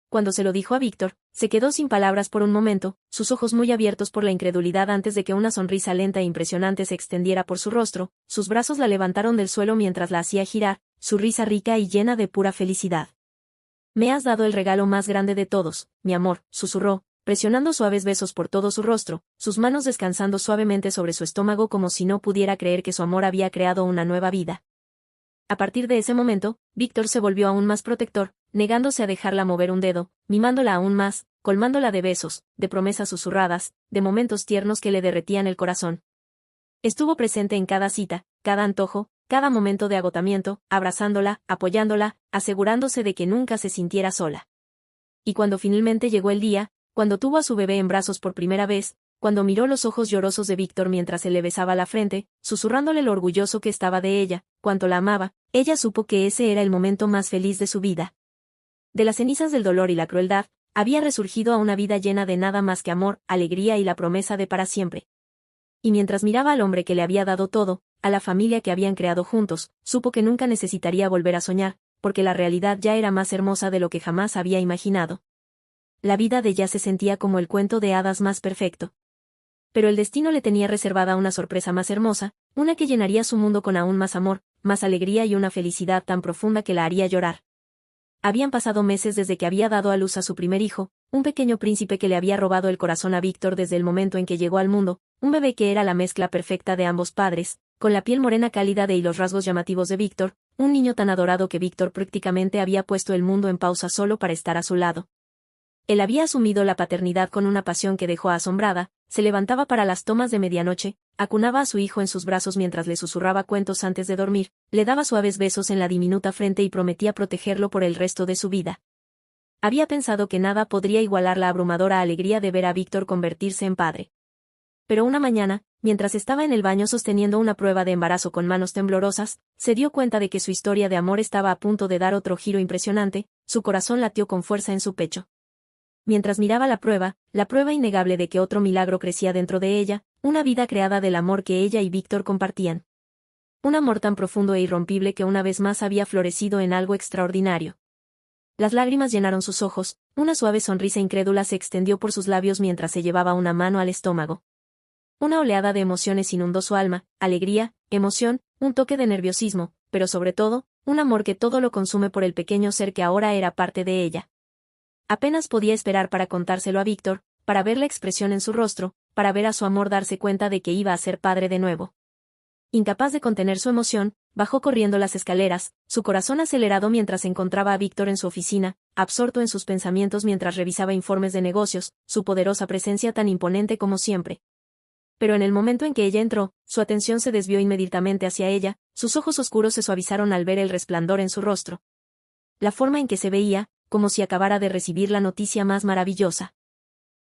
A: Cuando se lo dijo a Víctor, se quedó sin palabras por un momento, sus ojos muy abiertos por la incredulidad antes de que una sonrisa lenta e impresionante se extendiera por su rostro, sus brazos la levantaron del suelo mientras la hacía girar, su risa rica y llena de pura felicidad. «Me has dado el regalo más grande de todos, mi amor», susurró, presionando suaves besos por todo su rostro, sus manos descansando suavemente sobre su estómago como si no pudiera creer que su amor había creado una nueva vida. A partir de ese momento, Víctor se volvió aún más protector, negándose a dejarla mover un dedo, mimándola aún más, colmándola de besos, de promesas susurradas, de momentos tiernos que le derretían el corazón. Estuvo presente en cada cita, cada antojo, cada momento de agotamiento, abrazándola, apoyándola, asegurándose de que nunca se sintiera sola. Y cuando finalmente llegó el día, cuando tuvo a su bebé en brazos por primera vez, cuando miró los ojos llorosos de Víctor mientras él le besaba la frente, susurrándole lo orgulloso que estaba de ella, cuánto la amaba, ella supo que ese era el momento más feliz de su vida. De las cenizas del dolor y la crueldad, había resurgido a una vida llena de nada más que amor, alegría y la promesa de para siempre. Y mientras miraba al hombre que le había dado todo, a la familia que habían creado juntos, supo que nunca necesitaría volver a soñar, porque la realidad ya era más hermosa de lo que jamás había imaginado. La vida de ella se sentía como el cuento de hadas más perfecto. Pero el destino le tenía reservada una sorpresa más hermosa, una que llenaría su mundo con aún más amor, más alegría y una felicidad tan profunda que la haría llorar. Habían pasado meses desde que había dado a luz a su primer hijo, un pequeño príncipe que le había robado el corazón a Víctor desde el momento en que llegó al mundo, un bebé que era la mezcla perfecta de ambos padres, con la piel morena cálida y los rasgos llamativos de Víctor, un niño tan adorado que Víctor prácticamente había puesto el mundo en pausa solo para estar a su lado. Él había asumido la paternidad con una pasión que dejó asombrada, se levantaba para las tomas de medianoche, acunaba a su hijo en sus brazos mientras le susurraba cuentos antes de dormir, le daba suaves besos en la diminuta frente y prometía protegerlo por el resto de su vida. Había pensado que nada podría igualar la abrumadora alegría de ver a Víctor convertirse en padre. Pero una mañana, mientras estaba en el baño sosteniendo una prueba de embarazo con manos temblorosas, se dio cuenta de que su historia de amor estaba a punto de dar otro giro impresionante, su corazón latió con fuerza en su pecho. Mientras miraba la prueba innegable de que otro milagro crecía dentro de ella, una vida creada del amor que ella y Víctor compartían. Un amor tan profundo e irrompible que una vez más había florecido en algo extraordinario. Las lágrimas llenaron sus ojos, una suave sonrisa incrédula se extendió por sus labios mientras se llevaba una mano al estómago. Una oleada de emociones inundó su alma, alegría, emoción, un toque de nerviosismo, pero sobre todo, un amor que todo lo consume por el pequeño ser que ahora era parte de ella. Apenas podía esperar para contárselo a Víctor, para ver la expresión en su rostro, para ver a su amor darse cuenta de que iba a ser padre de nuevo. Incapaz de contener su emoción, bajó corriendo las escaleras, su corazón acelerado mientras encontraba a Víctor en su oficina, absorto en sus pensamientos mientras revisaba informes de negocios, su poderosa presencia tan imponente como siempre. Pero en el momento en que ella entró, su atención se desvió inmediatamente hacia ella, sus ojos oscuros se suavizaron al ver el resplandor en su rostro. La forma en que se veía, como si acabara de recibir la noticia más maravillosa.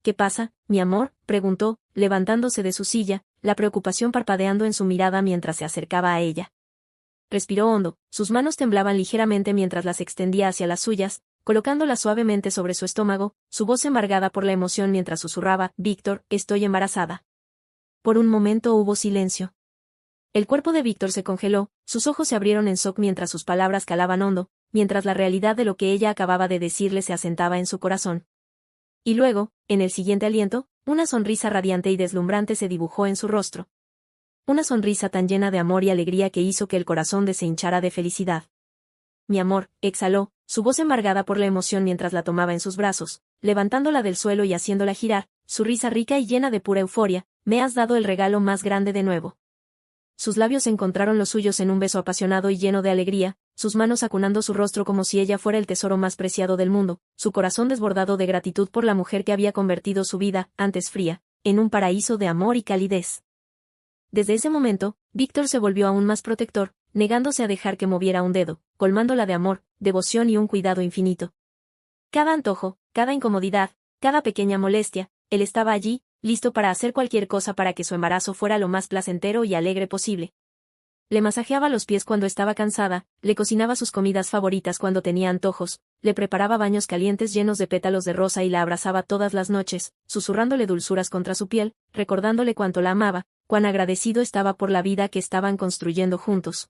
A: ¿Qué pasa, mi amor?, preguntó, levantándose de su silla, la preocupación parpadeando en su mirada mientras se acercaba a ella. Respiró hondo, sus manos temblaban ligeramente mientras las extendía hacia las suyas, colocándolas suavemente sobre su estómago, su voz embargada por la emoción mientras susurraba, Víctor, estoy embarazada. Por un momento hubo silencio. El cuerpo de Víctor se congeló, sus ojos se abrieron en shock mientras sus palabras calaban hondo, mientras la realidad de lo que ella acababa de decirle se asentaba en su corazón. Y luego, en el siguiente aliento, una sonrisa radiante y deslumbrante se dibujó en su rostro. Una sonrisa tan llena de amor y alegría que hizo que el corazón se hinchara de felicidad. Mi amor, exhaló, su voz embargada por la emoción mientras la tomaba en sus brazos, levantándola del suelo y haciéndola girar, su risa rica y llena de pura euforia, me has dado el regalo más grande de nuevo. Sus labios encontraron los suyos en un beso apasionado y lleno de alegría, sus manos acunando su rostro como si ella fuera el tesoro más preciado del mundo, su corazón desbordado de gratitud por la mujer que había convertido su vida, antes fría, en un paraíso de amor y calidez. Desde ese momento, Víctor se volvió aún más protector, negándose a dejar que moviera un dedo, colmándola de amor, devoción y un cuidado infinito. Cada antojo, cada incomodidad, cada pequeña molestia, él estaba allí, listo para hacer cualquier cosa para que su embarazo fuera lo más placentero y alegre posible. Le masajeaba los pies cuando estaba cansada, le cocinaba sus comidas favoritas cuando tenía antojos, le preparaba baños calientes llenos de pétalos de rosa y la abrazaba todas las noches, susurrándole dulzuras contra su piel, recordándole cuánto la amaba, cuán agradecido estaba por la vida que estaban construyendo juntos.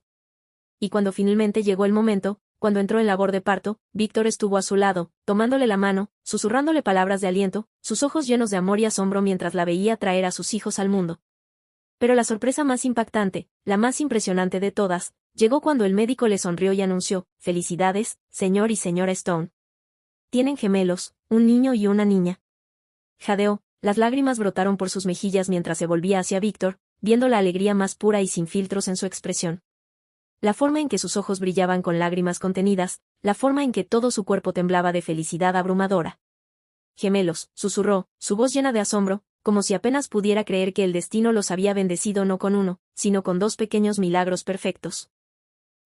A: Y cuando finalmente llegó el momento, cuando entró en labor de parto, Víctor estuvo a su lado, tomándole la mano, susurrándole palabras de aliento, sus ojos llenos de amor y asombro mientras la veía traer a sus hijos al mundo. Pero la sorpresa más impactante, la más impresionante de todas, llegó cuando el médico le sonrió y anunció, «Felicidades, señor y señora Stone. Tienen gemelos, un niño y una niña». Jadeó, las lágrimas brotaron por sus mejillas mientras se volvía hacia Víctor, viendo la alegría más pura y sin filtros en su expresión. La forma en que sus ojos brillaban con lágrimas contenidas, la forma en que todo su cuerpo temblaba de felicidad abrumadora. gemelos, susurró, su voz llena de asombro, como si apenas pudiera creer que el destino los había bendecido no con uno, sino con dos pequeños milagros perfectos.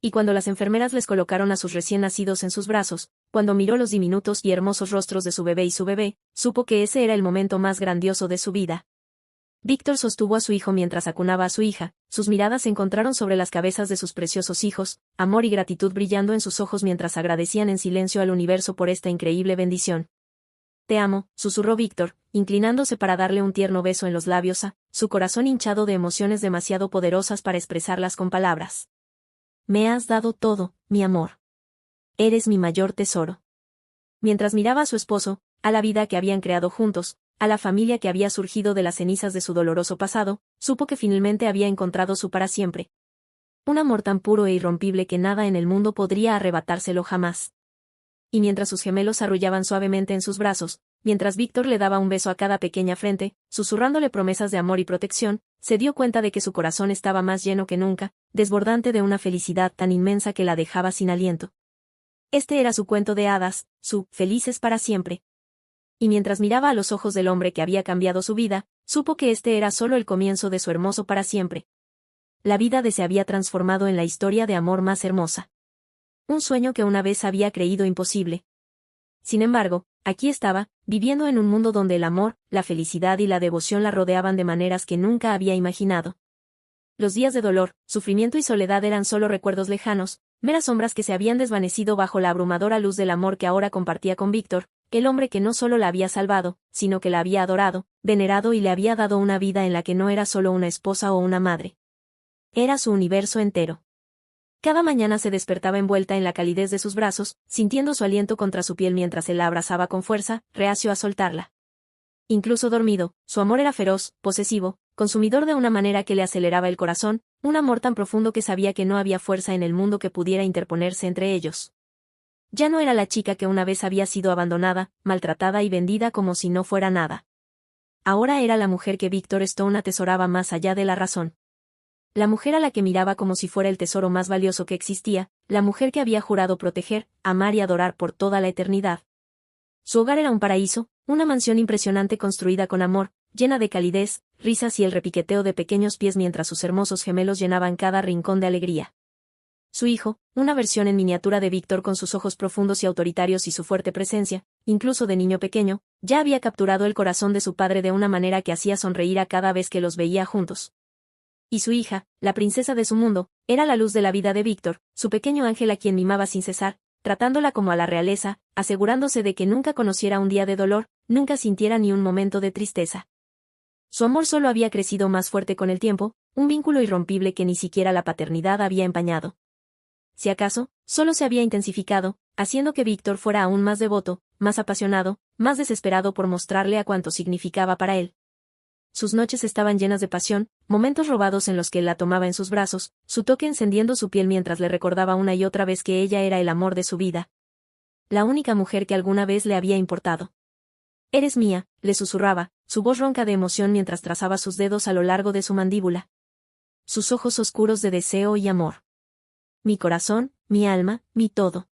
A: Y cuando las enfermeras les colocaron a sus recién nacidos en sus brazos, cuando miró los diminutos y hermosos rostros de su bebé y su bebé, supo que ese era el momento más grandioso de su vida. Víctor sostuvo a su hijo mientras acunaba a su hija, sus miradas se encontraron sobre las cabezas de sus preciosos hijos, amor y gratitud brillando en sus ojos mientras agradecían en silencio al universo por esta increíble bendición. Te amo, susurró Víctor, inclinándose para darle un tierno beso en los labios su corazón hinchado de emociones demasiado poderosas para expresarlas con palabras. Me has dado todo, mi amor. Eres mi mayor tesoro. Mientras miraba a su esposo, a la vida que habían creado juntos, a la familia que había surgido de las cenizas de su doloroso pasado, supo que finalmente había encontrado su para siempre. Un amor tan puro e irrompible que nada en el mundo podría arrebatárselo jamás. Y mientras sus gemelos arrullaban suavemente en sus brazos, mientras Víctor le daba un beso a cada pequeña frente, susurrándole promesas de amor y protección, se dio cuenta de que su corazón estaba más lleno que nunca, desbordante de una felicidad tan inmensa que la dejaba sin aliento. Este era su cuento de hadas, su felices para siempre. Y mientras miraba a los ojos del hombre que había cambiado su vida, supo que este era solo el comienzo de su hermoso para siempre. La vida de se había transformado en la historia de amor más hermosa. Un sueño que una vez había creído imposible. Sin embargo, aquí estaba, viviendo en un mundo donde el amor, la felicidad y la devoción la rodeaban de maneras que nunca había imaginado. Los días de dolor, sufrimiento y soledad eran solo recuerdos lejanos, meras sombras que se habían desvanecido bajo la abrumadora luz del amor que ahora compartía con Víctor, el hombre que no solo la había salvado, sino que la había adorado, venerado y le había dado una vida en la que no era solo una esposa o una madre. Era su universo entero. Cada mañana se despertaba envuelta en la calidez de sus brazos, sintiendo su aliento contra su piel mientras él la abrazaba con fuerza, reacio a soltarla. Incluso dormido, su amor era feroz, posesivo, consumidor de una manera que le aceleraba el corazón, un amor tan profundo que sabía que no había fuerza en el mundo que pudiera interponerse entre ellos. Ya no era la chica que una vez había sido abandonada, maltratada y vendida como si no fuera nada. Ahora era la mujer que Víctor Stone atesoraba más allá de la razón. La mujer a la que miraba como si fuera el tesoro más valioso que existía, la mujer que había jurado proteger, amar y adorar por toda la eternidad. Su hogar era un paraíso, una mansión impresionante construida con amor, llena de calidez, risas y el repiqueteo de pequeños pies mientras sus hermosos gemelos llenaban cada rincón de alegría. Su hijo, una versión en miniatura de Víctor con sus ojos profundos y autoritarios y su fuerte presencia, incluso de niño pequeño, ya había capturado el corazón de su padre de una manera que hacía sonreír a cada vez que los veía juntos. Y su hija, la princesa de su mundo, era la luz de la vida de Víctor, su pequeño ángel a quien mimaba sin cesar, tratándola como a la realeza, asegurándose de que nunca conociera un día de dolor, nunca sintiera ni un momento de tristeza. Su amor solo había crecido más fuerte con el tiempo, un vínculo irrompible que ni siquiera la paternidad había empañado. Si acaso, solo se había intensificado, haciendo que Víctor fuera aún más devoto, más apasionado, más desesperado por mostrarle a cuánto significaba para él. Sus noches estaban llenas de pasión, momentos robados en los que él la tomaba en sus brazos, su toque encendiendo su piel mientras le recordaba una y otra vez que ella era el amor de su vida. La única mujer que alguna vez le había importado. Eres mía, le susurraba, su voz ronca de emoción mientras trazaba sus dedos a lo largo de su mandíbula. Sus ojos oscuros de deseo y amor. Mi corazón, mi alma, mi todo.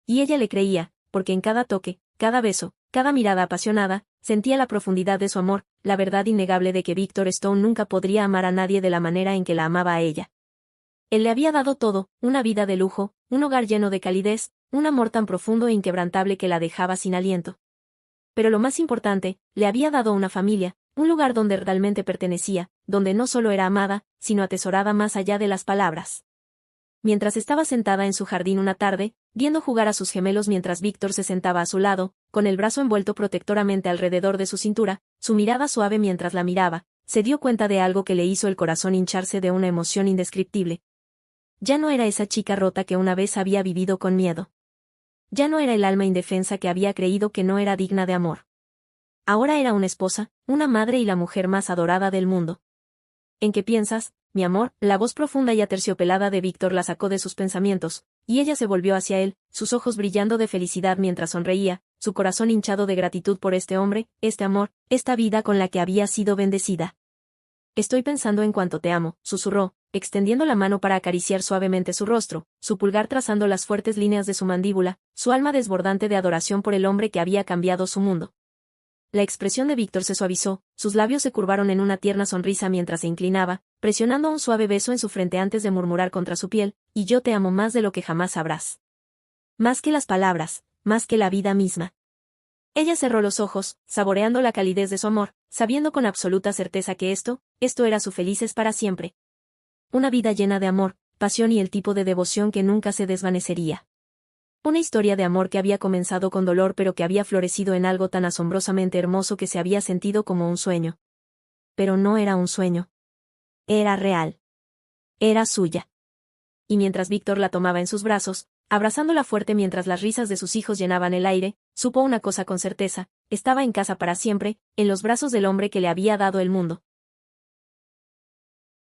A: Y ella le creía, porque en cada toque, cada beso, cada mirada apasionada, sentía la profundidad de su amor, la verdad innegable de que Víctor Stone nunca podría amar a nadie de la manera en que la amaba a ella. Él le había dado todo, una vida de lujo, un hogar lleno de calidez, un amor tan profundo e inquebrantable que la dejaba sin aliento. Pero lo más importante, le había dado una familia, un lugar donde realmente pertenecía, donde no solo era amada, sino atesorada más allá de las palabras. Mientras estaba sentada en su jardín una tarde, viendo jugar a sus gemelos mientras Víctor se sentaba a su lado, con el brazo envuelto protectoramente alrededor de su cintura, su mirada suave mientras la miraba, se dio cuenta de algo que le hizo el corazón hincharse de una emoción indescriptible. Ya no era esa chica rota que una vez había vivido con miedo. Ya no era el alma indefensa que había creído que no era digna de amor. Ahora era una esposa, una madre y la mujer más adorada del mundo. ¿En qué piensas, mi amor? La voz profunda y aterciopelada de Víctor la sacó de sus pensamientos, y ella se volvió hacia él, sus ojos brillando de felicidad mientras sonreía, su corazón hinchado de gratitud por este hombre, este amor, esta vida con la que había sido bendecida. Estoy pensando en cuánto te amo, susurró, extendiendo la mano para acariciar suavemente su rostro, su pulgar trazando las fuertes líneas de su mandíbula, su alma desbordante de adoración por el hombre que había cambiado su mundo. La expresión de Víctor se suavizó, sus labios se curvaron en una tierna sonrisa mientras se inclinaba, presionando un suave beso en su frente antes de murmurar contra su piel, y yo te amo más de lo que jamás sabrás. Más que las palabras, más que la vida misma. Ella cerró los ojos, saboreando la calidez de su amor, sabiendo con absoluta certeza que esto era su felices para siempre. Una vida llena de amor, pasión y el tipo de devoción que nunca se desvanecería. Una historia de amor que había comenzado con dolor pero que había florecido en algo tan asombrosamente hermoso que se había sentido como un sueño. Pero no era un sueño. Era real. Era suya. Y mientras Víctor la tomaba en sus brazos, abrazándola fuerte mientras las risas de sus hijos llenaban el aire, supo una cosa con certeza: estaba en casa para siempre, en los brazos del hombre que le había dado el mundo.